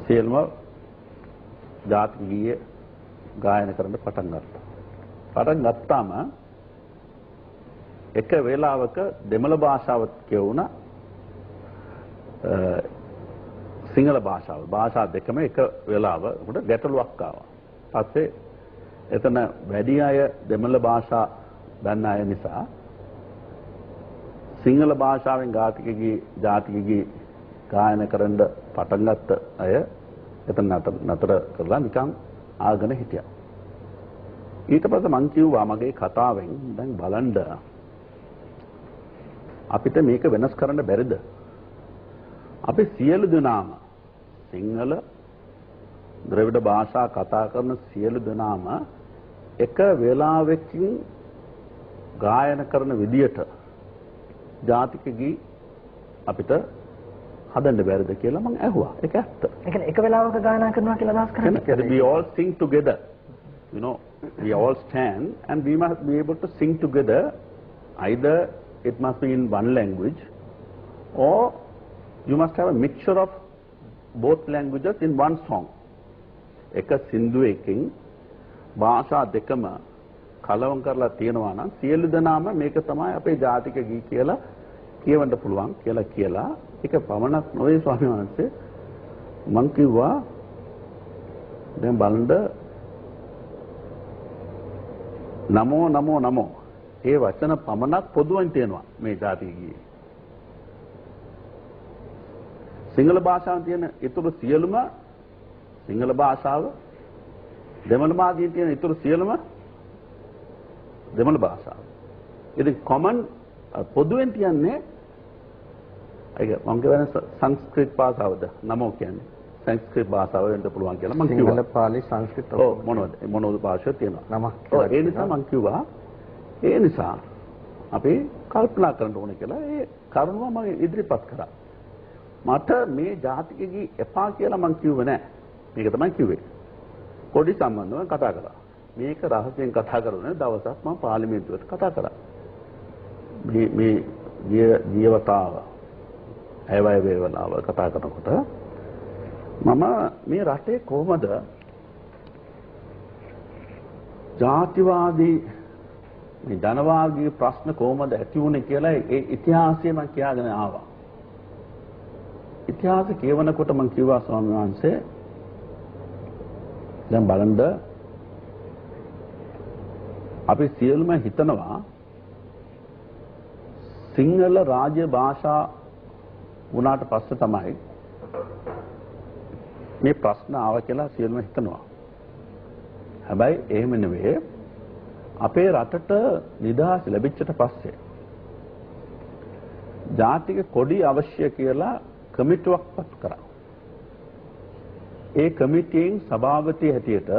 සියල්ම ජාතික ගීය ගායන කරන්න පටන් ගත්තා. පටන් ගත්තාම එක වේලාවක දෙමළ භාෂාවත් කියවුණා. සිංහල භාෂා දෙකම එක වෙලාවකට ගැටලුවක් ආවා. පස්සේ එතන වැඩි අය දෙමළ භාෂා දන්න අය නිසා සිංහල භාෂාවෙන් ජාතික ගී ගායන කරන්න පටන් ගත්ත අය එතන නතර කරලා නිකන් ආගෙන හිටියා. ඊට පස්සේ මං කිව්වා මගේ කතාවෙන් දැන් බලන්න අපිට මේක වෙනස් කරන්න බැරිද? අපි සියලු දෙනාම සිංහල ද්‍රවිඩ භාෂා කතා කරන සියලු දෙනාම එක වේලාවකින් ගායන කරන විදියට ජාතික ගී අපිට හදන්න බැරිද කියලා මම ඇහුවා. ඒක ඇත්ත. ඒ කියන්නේ එක වෙලාවක ගායනා කරනවා කියලා අදහස් කරන්නේ. We all sing together. You know, we all stand and we must be able to sing together. Either it must be in one language or you must have a mixture of both languages in one song. එක සින්දුවකින් භාෂා දෙකම කලවම් කරලා තියෙනවා නම් සියලු දෙනාම මේක තමයි අපේ ජාතික ගී කියලා කියවන්න පුළුවන් කියලා ඒක පමණක් නොවේ ස්වාමීන් වහන්සේ. මං කිව්වා දැන් බලන්න නමෝ නමෝ නමෝ ඒ වචන පමණක් පොදුවෙන් තියෙනවා මේ ජාතික ගීයේ. සිංහල භාෂාවෙන් තියෙන ඊතුරු සියලුම සිංහල භාෂාව දෙමළ මාධ්‍යයෙන් තියෙන ඊතුරු සියලුම දෙමළ භාෂාව. ඉතින් කොමන් පොදුවෙන් තියන්නේ ඒක මම කියන්නේ සංස්කෘත භාෂාවද නමෝ කියන්නේ සංස්කෘත භාෂාව වෙන්න පුළුවන් කියලා මම කිව්වා. සිංහල පාලි සංස්කෘත ඔව් මොනවද භාෂාව තියෙනවා. නමක්. ඔව් ඒ නිසා මම කිව්වා ඒ නිසා අපි කල්පනා කරන්න ඕනේ කියලා ඒ කරුණුව මම ඉදිරිපත් කරා. මට මේ ජාතිකගේ එපා කියලා මම කිව්වේ නෑ. මේක තමයි කිව්වේ. කොඩි සම්බන්ධව කතා කරා. මේක රහසෙන් කතා කරුණේ දවසක් මම පාර්ලිමේන්තුවට කතා කරා. මේ ජීවතාව අයවැය වේවලාව කතා කරනකොට මම මේ රටේ කොහොමද ජාතිවාදී මේ ධනවාදී ප්‍රශ්න කොහොමද ඇති වුනේ කියලා ඒ ඉතිහාසය මම කියාගෙන ආවා. ඉතිහාසය කියවනකොට මම කිව්වා ස්වාමීන් වහන්සේ දැන් බලන්න අපි සියලුම හිතනවා සිංහල රාජ්‍ය භාෂා වුණාට පස්සේ තමයි මේ ප්‍රශ්න ආව කියලා සියලුම හිතනවා. හැබැයි එහෙම නෙවෙයි. අපේ රටට නිදහස ලැබිච්චට පස්සේ ජාතික කොඩි අවශ්‍ය කියලා කමිටුවක් පත් කරා. ඒ කමිටියෙන් සභාපති හැටියට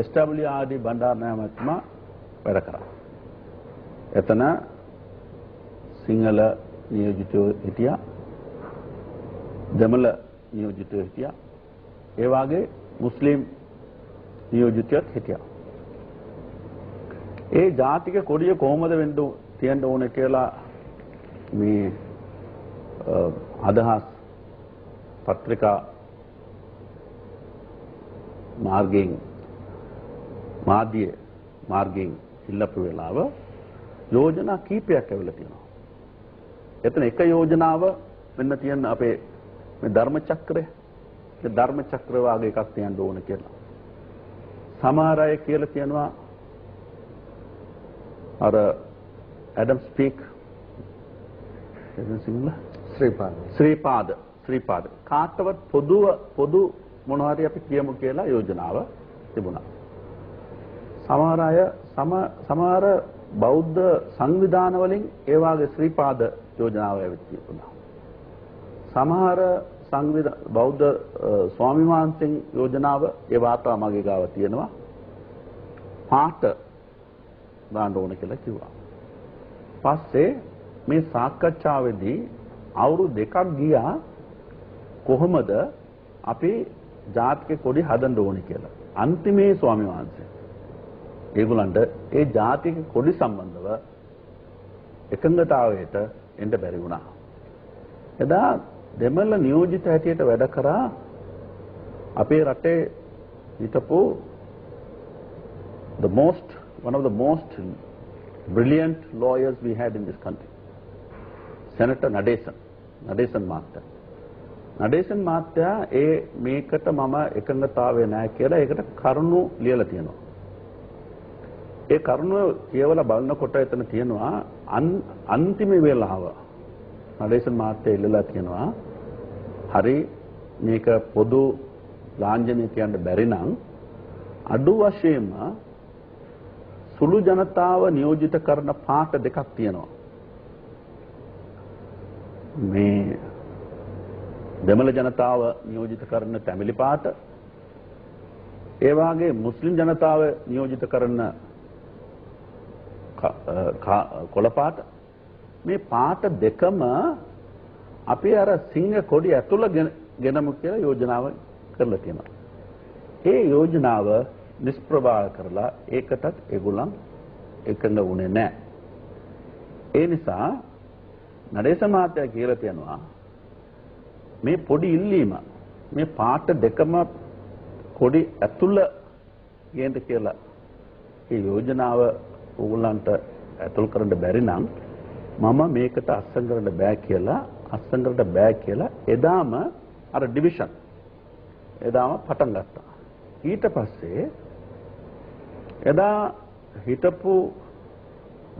SWRD බණ්ඩාරනායක මහත්මයා වැඩ කරා. එතන සිංහල නියෝජිතයෝ හිටියා, දෙමළ නියෝජිතයෝ හිටියා, ඒ වගේ මුස්ලිම් නියෝජිතයෝත් හිටියා. ඒ ජාතික කොඩිය කොහොමද තියෙන්න ඕනේ කියලා මේ අදහස් පත්‍රිකා මාර්ගයෙන් ඉල්ලපු වෙලාව යෝජනා කීපයක් ඇවිල්ලා තියෙනවා. එතන එක යෝජනාව වෙන්න තියෙන අපේ මේ ධර්ම චක්‍රය වාගේ එකක් තියන්න ඕන කියලා. සමහර අය කියලා කියනවා අර ඇඩම් ස්පීක් ශ්‍රීපාද කාටවත් පොදු මොනවා හරි අපි කියමු කියලා යෝජනාව තිබුණා. සමහර බෞද්ධ සංවිධාන වලින් ඒ වාගේ ශ්‍රීපාද යෝජනාව ඇවිත් තිබුණා. සමහර බෞද්ධ ස්වාමීන් වහන්සේ යෝජනාව ඒ වාර්තා මගේ ගාව තියෙනවා. පාට දාන්න ඕන කියලා කිව්වා. පස්සේ මේ සාකච්ඡාවේදී අවුරුදු දෙකක් ගියා කොහොමද අපි ජාතික කොඩි හදන්න ඕනේ කියලා. අන්තිමේ ස්වාමීන් වහන්සේ ඒගොල්ලන්ට ඒ ජාතික කොඩි සම්බන්ධව එකඟතාවයට එන්න බැරි වුණා. එදා දෙමළ නියෝජිත හැටියට වැඩ කරා අපේ රටේ හිටපු one of the most brilliant lawyers we had in this country, Senator Nadesan Mahatya. Nadesan Mahatya මේකට මම එකඟතාවය නැහැ කියලා ඒකට කරුණු ලියලා තියෙනවා. ඒ කරුණු කියවලා බලනකොට එතන තියෙනවා අන්තිම වේලාව Nadesan Mahatya ඉල්ලලා තියෙනවා හරි මේක පොදු ලාංඡනය කියන්න බැරි නම් අඩු වශයෙන්ම සුළු ජනතාව නියෝජිත කරන පාට දෙකක් තියෙනවා. මේ දෙමළ ජනතාව නියෝජිත කරන තැමිලි පාට, ඒ වාගේ මුස්ලිම් ජනතාව නියෝජිත කරන කොළ පාට, මේ පාට දෙකම අපි අර සිංහ කොඩි ඇතුළ ගෙනමු කියලා යෝජනාව කරලා තියෙනවා. ඒ යෝජනාව නිෂ්ප්‍රභා කරලා ඒකටත් ඒගොල්ලන් එකඟ වුණේ නැහැ. ඒ නිසා නඩේස මහත්තයා කියලා තියෙනවා මේ පොඩි ඉල්ලීම මේ පාට දෙකම කොඩි ඇතුළ ගේන්න කියලා ඒ යෝජනාව ඕගොල්ලන්ට ඇතුල් කරන්න බැරි නම් මම මේකට අස්සම් කරන්න බෑ කියලා එදාම අර ඩිවිෂන් එදාම පටන් ගත්තා. ඊට පස්සේ එදා හිටපු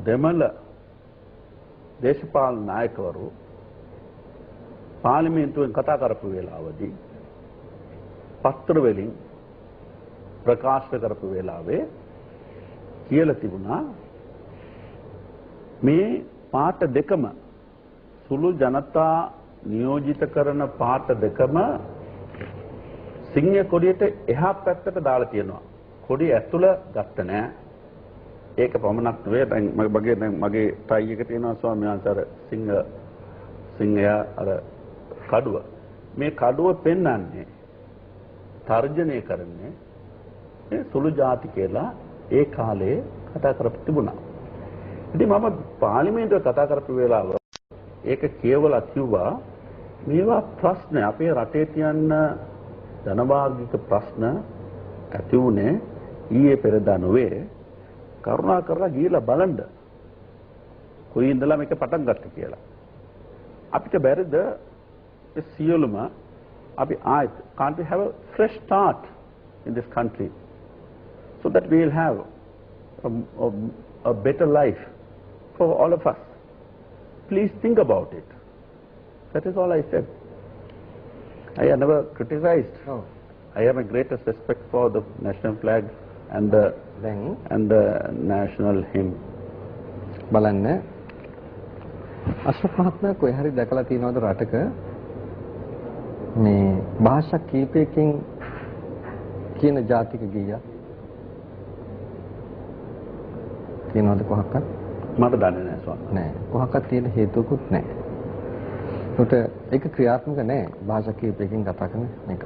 දෙමළ දේශපාලන නායකවරු පාර්ලිමේන්තුවෙන් කතා කරපු වෙලාවදී පත්‍ර වලින් ප්‍රකාශ කරපු වෙලාවේ කියලා තිබුණා මේ පාට දෙකම සුළු ජනතා නියෝජිත කරන පාට දෙකම සිංහ කොඩියට එහා පැත්තට දාලා තියෙනවා. කොඩිය ඇතුළ ගත්ත නෑ. ඒක පමණක් නෙවෙයි දැන් මගේ ටයි එක තියෙනවා ස්වාමීන් වහන්සේ අර සිංහයා අර කඩුව. මේ කඩුව පෙන්වන්නේ තර්ජනය කරන්නේ මේ සුළු ಜಾති කියලා ඒ කාලේ කතා කරපු තිබුණා. ඉතින් මම පාර්ලිමේන්තුවේ කතා කරපු වෙලාව ඒක කියවලා කිව්වා මේවා ප්‍රශ්න අපේ රටේ තියෙන ජනවාර්ගික ප්‍රශ්න ඇති වුණේ ඊයේ පෙරදා නොවේ. කරුණා කරලා ගිහලා බලන්න කොයි ඉඳලා මේක පටන් ගත්තේ කියලා. අපිට බැරිද ඒ සියලුම අපි ආයෙත් can't we have a fresh start in this country so that we will have a better life for all of us. Please think about it. That is all I said. I have never criticized. Oh. I have a greatest respect for the national flag and the national hymn. බලන්න අශෝක් මහත්මයා කොහේ හරි දැකලා තියෙනවද රටක මේ භාෂා කීපයකින් කියන ජාතික ගීයක් තියෙනවද කොහොක්වත්? මට දන්නේ නැහැ ස්වාමී. නෑ කොහොක්වත් තියෙන හේතුවකුත් නෑ. උට ඒක ක්‍රියාත්මක නෑ භාෂා කීපයකින් කතා කරන එක.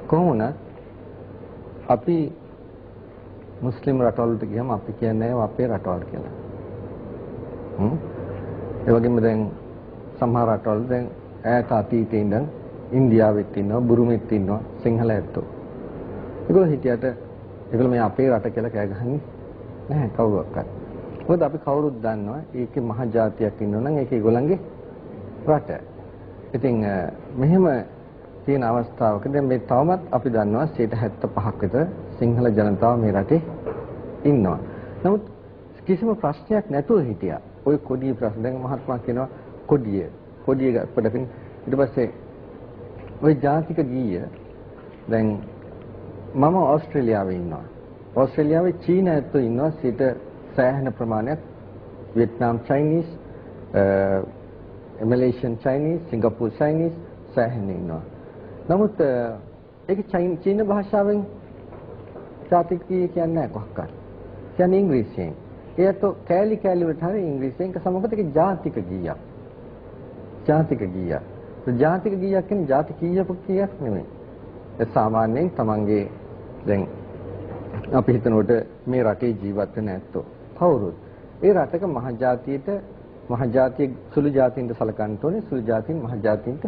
කොහොමද අපි මුස්ලිම් රටවලට ගියම අපි කියන්නේ අපේ රටවල් කියලා. ඒ වගේම දැන් සමහර රටවල දැන් ඈත අතීතේ ඉඳන් ඉන්දියාවෙත් ඉන්නවා බුරුමෙත් ඉන්නවා සිංහල ඇත්තෝ. ඒගොල්ලෝ හිටියට ඒගොල්ලෝ මේ අපේ රට කියලා කෑ ගහන්නේ නැහැ කවුරක්වත්. මොකද අපි කවුරුත් දන්නවා ඒකේ මහ ජාතියක් ඉන්නවා නම් ඒක ඒගොල්ලන්ගේ රට. ඉතින් මෙහෙම තියෙන අවස්ථාවක දැන් මේ තවමත් අපි දන්නවා 75ක් විතර සිංහල ජනතාව මේ රටේ ඉන්නවා. නමුත් කිසිම ප්‍රශ්නයක් නැතුව හිටියා. ওই කොඩිය ප්‍රශ්න දැන් මහත්මයා කියනවා කොඩිය ගපඩකින් ඊට පස්සේ ওই ජාතික ගීය දැන් මම ඕස්ට්‍රේලියාවේ ඉන්නවා. ඕස්ට්‍රේලියාවේ චීන ඇත්තෝ ඉන්නවා සිට සෑහෙන ප්‍රමාණයක් Vietnam Chinese Malaysian Chinese Singapore Chinese සෑහෙන ඉන්නවා. නමුත් ඒක චීන භාෂාවෙන් ජාතික ගීය කියන්නේ නැහැ කොහොක්වත්. කියන්නේ ඉංග්‍රීසියෙන්. ඒත් කෑලි වලට හරි ඉංග්‍රීසියෙන් සමග ඒක ජාතික ගීයක්. ජාතික ගීයක්. ජාතික ගීයක් කියන්නේ ජාති කීයක් නෙමෙයි. ඒ සාමාන්‍යයෙන් තමන්ගේ දැන් අපි හිතනකොට මේ රටේ ජීවත් වෙන ඇත්තෝ කවුරුත් ඒ රටක මහජාතිය සුළු ජාතීන්ට සලකන්න ඕනේ සුළු ජාතීන් මහජාතීන්ට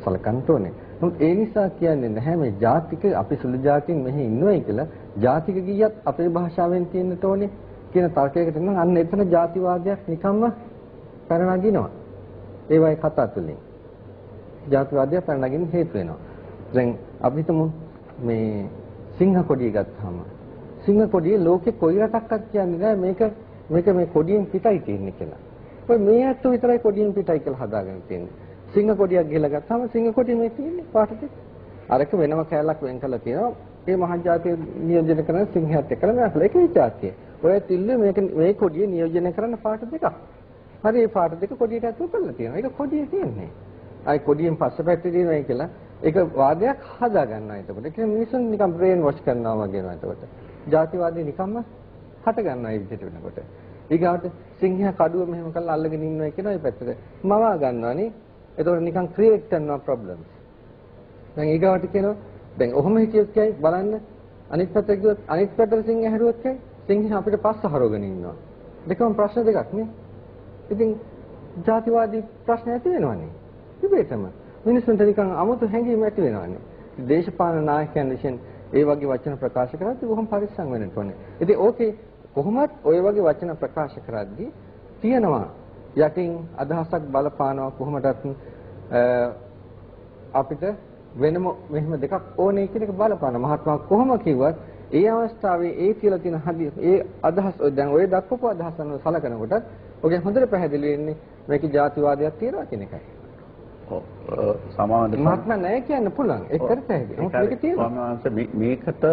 සලකන්න ඕනේ. නමුත් ඒ නිසා කියන්නේ නැහැ මේ ජාතික අපි සුළු ජාතීන් මෙහි ඉන්නවයි කියලා ජාතික ගීයත් අපේ භාෂාවෙන් තියෙන්න ඕනේ කියන තර්කයකට නම් අන්න එතන ජාතිවාදයක් නිකම්ම පැන නගිනවා. ඒ වගේ කතා තුලින් ජාතිවාදය පැන නගින්න හේතු වෙනවා. දැන් අපි හිතමු මේ සිංහ කොඩිය ගත්තාම සිංහ කොඩිය ලෝකේ කොයි රටක්වත් කියන්නේ නැහැ මේක මේ කොඩියෙන් පිටයි තියෙන්නේ කියලා. ඔය මේ අත විතරයි කොඩියෙන් පිටයි කියලා හදාගෙන තියෙන්නේ. සිංහ කොඩියක් ගිහලා ගත්තාම සිංහ කොඩිය මේ තියෙන්නේ පාට දෙක. අරක වෙනම කැලක් වෙන් කරලා තියෙනවා. ඒ මහජාතිය නියෝජනය කරන සිංහයත් එක්කලා මේකල එකේ ජාතිය. ඔය තිල්ලේ මේ කොඩිය නියෝජනය කරන පාට දෙකක්. හරි මේ පාට දෙක කොඩියට ඇතුල් කරලා තියෙනවා. ඒක කොඩිය තියෙන්නේ. අයි කොඩියෙන් පස්සේ පැත්තේ තියෙනවා කියලා ඒක වාදයක් හදා ගන්නවා එතකොට. ඒක මිනිස්සුන් නිකන් බ්‍රේන් වොෂ් කරනවා වගේ නේද එතකොට. ජාතිවාදී නිකම්ම හට ගන්නවා ඒ විදිහට වෙනකොට. ඊගාවට සිංහයා කඩුව මෙහෙම කරලා අල්ලගෙන ඉන්නවා කියන ඒ පැත්තට මවා ගන්නවානේ. එතකොට නිකන් ක්‍රියේට් කරනවා ප්‍රොබ්ලම්ස්. දැන් ඊගාවට කියනවා දැන් ඔහොම හිටියොත් කියයි බලන්න අනිත් පැත්තට ගියොත් අනිත් පැත්තට සිංහයා හැරුවොත් කියයි සිංහයා අපිට පස්ස හරවගෙන ඉන්නවා. දෙකම ප්‍රශ්න දෙකක් නේ. ඉතින් ජාතිවාදී ප්‍රශ්න ඇති වෙනවනේ. ඉබේටම මිනිස්සුන්ට නිකන් අමුතු හැඟීම් ඇති වෙනවනේ. දේශපාලන නායකයන් විසින් ඒ වගේ වචන ප්‍රකාශ කරද්දී බොහොම පරිස්සම් වෙන්න ඕනේ. ඉතින් ඕකේ කොහොමත් ওই වගේ වචන ප්‍රකාශ කරද්දී තියෙනවා යටින් අදහසක් බලපානවා කොහොමදත් අපිට වෙනම මෙහෙම දෙකක් ඕනේ කියන එක බලපාන මහත්මයා කොහොම කිව්වත් ඒ අවස්ථාවේ ඒ කියලා තියෙන ඒ අදහස් දැන් ඔය දක්වපු අදහස් අනුව සලකනකොට ඔගේ හොඳට පැහැදිලි වෙන්නේ මේකේ ජාතිවාදයක් තියෙනවා කියන එකයි. සමාවෙන්න මහත්මයා නැහැ කියන්න පුළුවන්. ඒක කරත හැකියි. නමුත් මේක තියෙනවා. ස්වාමීන් වහන්සේ මේකට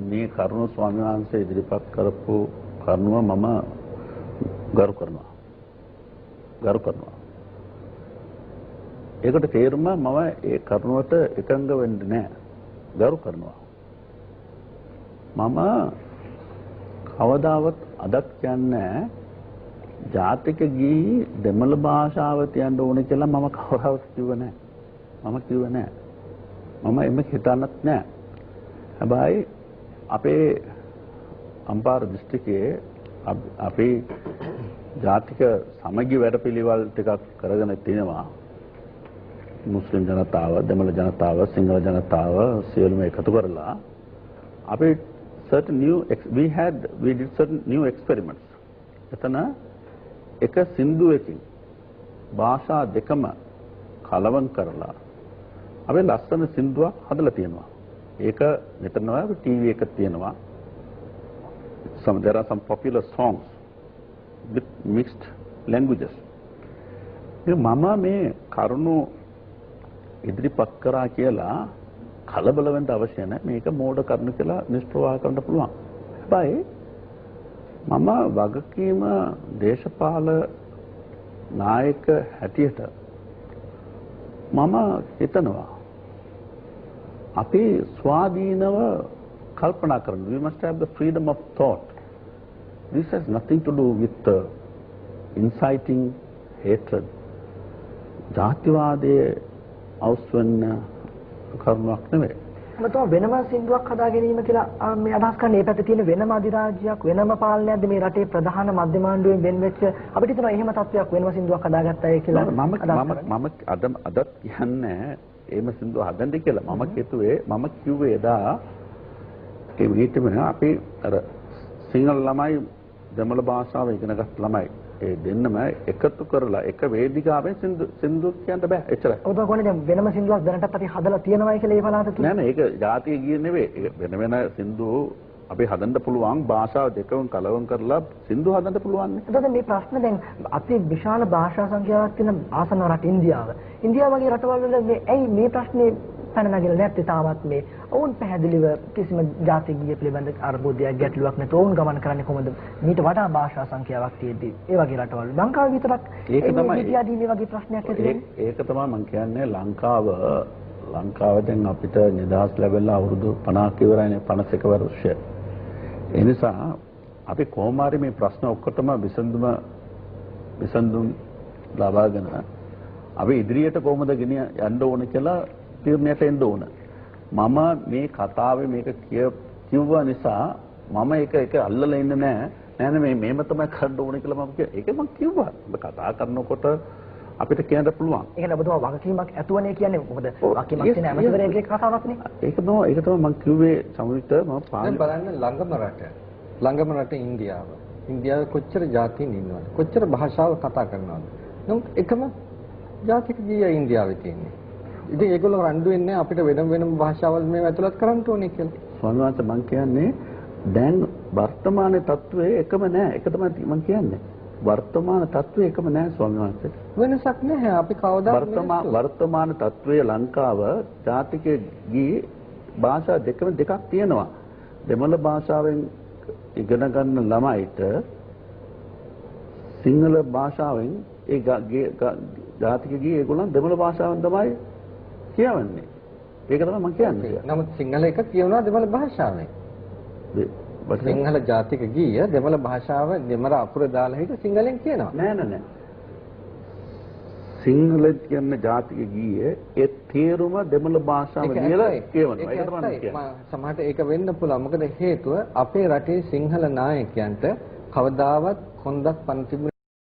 මේ කරුණ ස්වාමීන් වහන්සේ ඉදිරිපත් කරපු කරුණව මම ගරු කරනවා. ඒකට තේරුම මම ඒ කරුණවට එකඟ වෙන්නේ නැහැ. ගරු කරනවා. මම කවදාවත් අදත් කියන්නේ ජාතික ගී දෙමළ භාෂාව තියන්න ඕනේ කියලා මම කවදාවත් කිව්වේ නැහැ. මම එම හිතන්නත් නැහැ. හැබැයි අපේ අම්පාර දිස්ත්‍රික්කයේ අපේ ජාතික සමගි වැඩපිළිවෙල් ටිකක් කරගෙන තිනවා. මුස්ලිම් ජනතාව, දෙමළ ජනතාව, සිංහල ජනතාව සියලුම එකතු කරලා අපි we did certain new experiments. එතන එක සින්දුවකින් භාෂා දෙකම කලවම් කරලා අපි ලස්සන සින්දුවක් හදලා තියෙනවා. ඒක මෙතන ටීවී එකක් තියෙනවා. There are some popular songs with mixed languages. මම මේ කරුණු ඉදිරිපත් කරා කියලා කලබල වෙන්න අවශ්‍ය නැහැ. මේක මෝඩ කරුණු කියලා නිෂ්ප්‍රවාහ කරන්න පුළුවන්. හැබැයි මම වගකීම දේශපාල නායක හැටියට මම හිතනවා අපි ස්වාධීනව කල්පනා කරන්න. We must have the freedom of thought. This has nothing to do with inciting hatred. ජාතිවාදයේ අවස්වන්න කරුණක් නෙවෙයි. මතෝ වෙනම සින්දුවක් හදා ගැනීම කියලා මේ අදහස් කරන්නේ මේ පැත්තේ තියෙන වෙනම අධිරාජ්‍යයක් වෙනම පාලනයක්ද මේ රටේ ප්‍රධාන මධ්‍යම ආණ්ඩුවෙන් වෙන් වෙච්ච අපිට හිතනවා එහෙම තත්ත්වයක් වෙනම සින්දුවක් හදාගත්තා කියලා මම අදත් කියන්නේ එහෙම සින්දුව හදන්න කියලා මම කිව්වේ එදා ඒ විදිහටම අපි අර සිංහල ළමයි දෙමළ භාෂාව ඉගෙනගත් ළමයි ඒ දෙන්නම එකතු කරලා එක වේදිකාවෙන් සින්දු කියන්න බෑ එච්චරයි. ඔබ කොහොමද දැන් වෙනම සින්දුවක් දැනටත් අපි හදලා තියෙනවයි කියලා ඒ පළාත තුල? නෑ ඒක ජාතිය ගියේ නෙවෙයි. වෙන සින්දු අපි හදන්න පුළුවන් භාෂාව දෙකම කලවම් කරලා සින්දු හදන්න පුළුවන් නේ. එතකොට මේ ප්‍රශ්න දැන් අති විශාල භාෂා සංඛ්‍යාවක් තියෙන ආසන්න රට ඉන්දියාව. ඉන්දියාව වගේ රටවල් වල මේ ඇයි මේ ප්‍රශ්නේ පැන නගිලා නැත්තේ තාමත් මේ ඔවුන් පැහැදිලිව කිසිම ජාතික ගීය පිළිබඳ අර්බුදයක් ගැටලුවක් නැතුව ඔවුන් ගමන් කරන්නේ කොහොමද මීට වඩා භාෂා සංඛ්‍යාවක් තියෙද්දි ඒ වගේ රටවල් ලංකාවේ විතරක් ඒක තමයි ඉන්දියාදී මේ වගේ ප්‍රශ්නයක් ඇති වෙන්නේ. ඒක තමයි මම කියන්නේ ලංකාව දැන් අපිට නිදහස් ලැබෙලා අවුරුදු 50ක ඉවරයිනේ 51 වර්ෂය. ඒ නිසා අපි කොහොම හරි මේ ප්‍රශ්න ඔක්කොටම විසඳුම් ලබාගෙන අපි ඉදිරියට කොහොමද ගෙන යන්න ඕන කියලා තීරණයට එන්න ඕන. මම මේ කතාවේ මේක කිව්වා නිසා මම ඒක අල්ලලා ඉන්නේ නෑ මේම තමයි කරන්න ඕනේ කියලා මම ඒක මම කිව්වා. ඔබ කතා කරනකොට අපිට කියන්න පුළුවන්. ඒක නේද ඔබතුමා වගකීමක් ඇතුවනේ කියන්නේ මොකද වගකීමක් තියෙන ඇමතිවරයෙක්ගේ කතාවක්නේ. ඒක තමයි මම කිව්වේ සමුවිත මම බලන්න ළඟම රට ඉන්දියාව. ඉන්දියාවේ කොච්චර ජාතීන් ඉන්නවද? කොච්චර භාෂාව කතා කරනවද? නමුත් එකම ජාතික ගීය ඉන්දියාවේ තියෙන්නේ. ඉතින් ඒගොල්ලෝ රණ්ඩු වෙන්නේ අපිට වෙනම භාෂාවල් මේව ඇතුළත් කරන්න ඕනේ කියලා. ස්වාමීන් වහන්සේ මම කියන්නේ දැන් වර්තමානයේ තත්ත්වයේ එකම නෑ. ඒක තමයි මම කියන්නේ. වර්තමාන තත්ත්වයේ එකම නෑ ස්වාමීන් වහන්සේ. වෙනසක් නැහැ. අපි කවදාවත් වර්තමාන තත්ත්වයේ ලංකාව ජාතික ගී භාෂා දෙකක් තියෙනවා. දෙමළ භාෂාවෙන් ඉගෙන ගන්න ළමයිට සිංහල භාෂාවෙන් ඒ ජාතික ගී ඒගොල්ලන් දෙමළ භාෂාවෙන් තමයි කියවන්නේ. ඒක තමයි මම කියන්නේ. නමුත් සිංහල එක කියනවා දෙමළ භාෂාවෙන්. සිංහල ජාතික ගීය දෙමළ භාෂාව දෙමළ අකුර දාලා හිට සිංහලෙන් කියනවා. නෑ. සිංහල කියන ජාතික ගීයේ ඒ තේරුම දෙමළ භාෂාවෙන් කියලා කියවනවා. ඒක තමයි කියන්නේ. සමහරට ඒක වෙන්න පුළුවන්. මොකද හේතුව අපේ රටේ සිංහල නායකයන්ට කවදාවත් කොන්දක් පන් තිබුණේ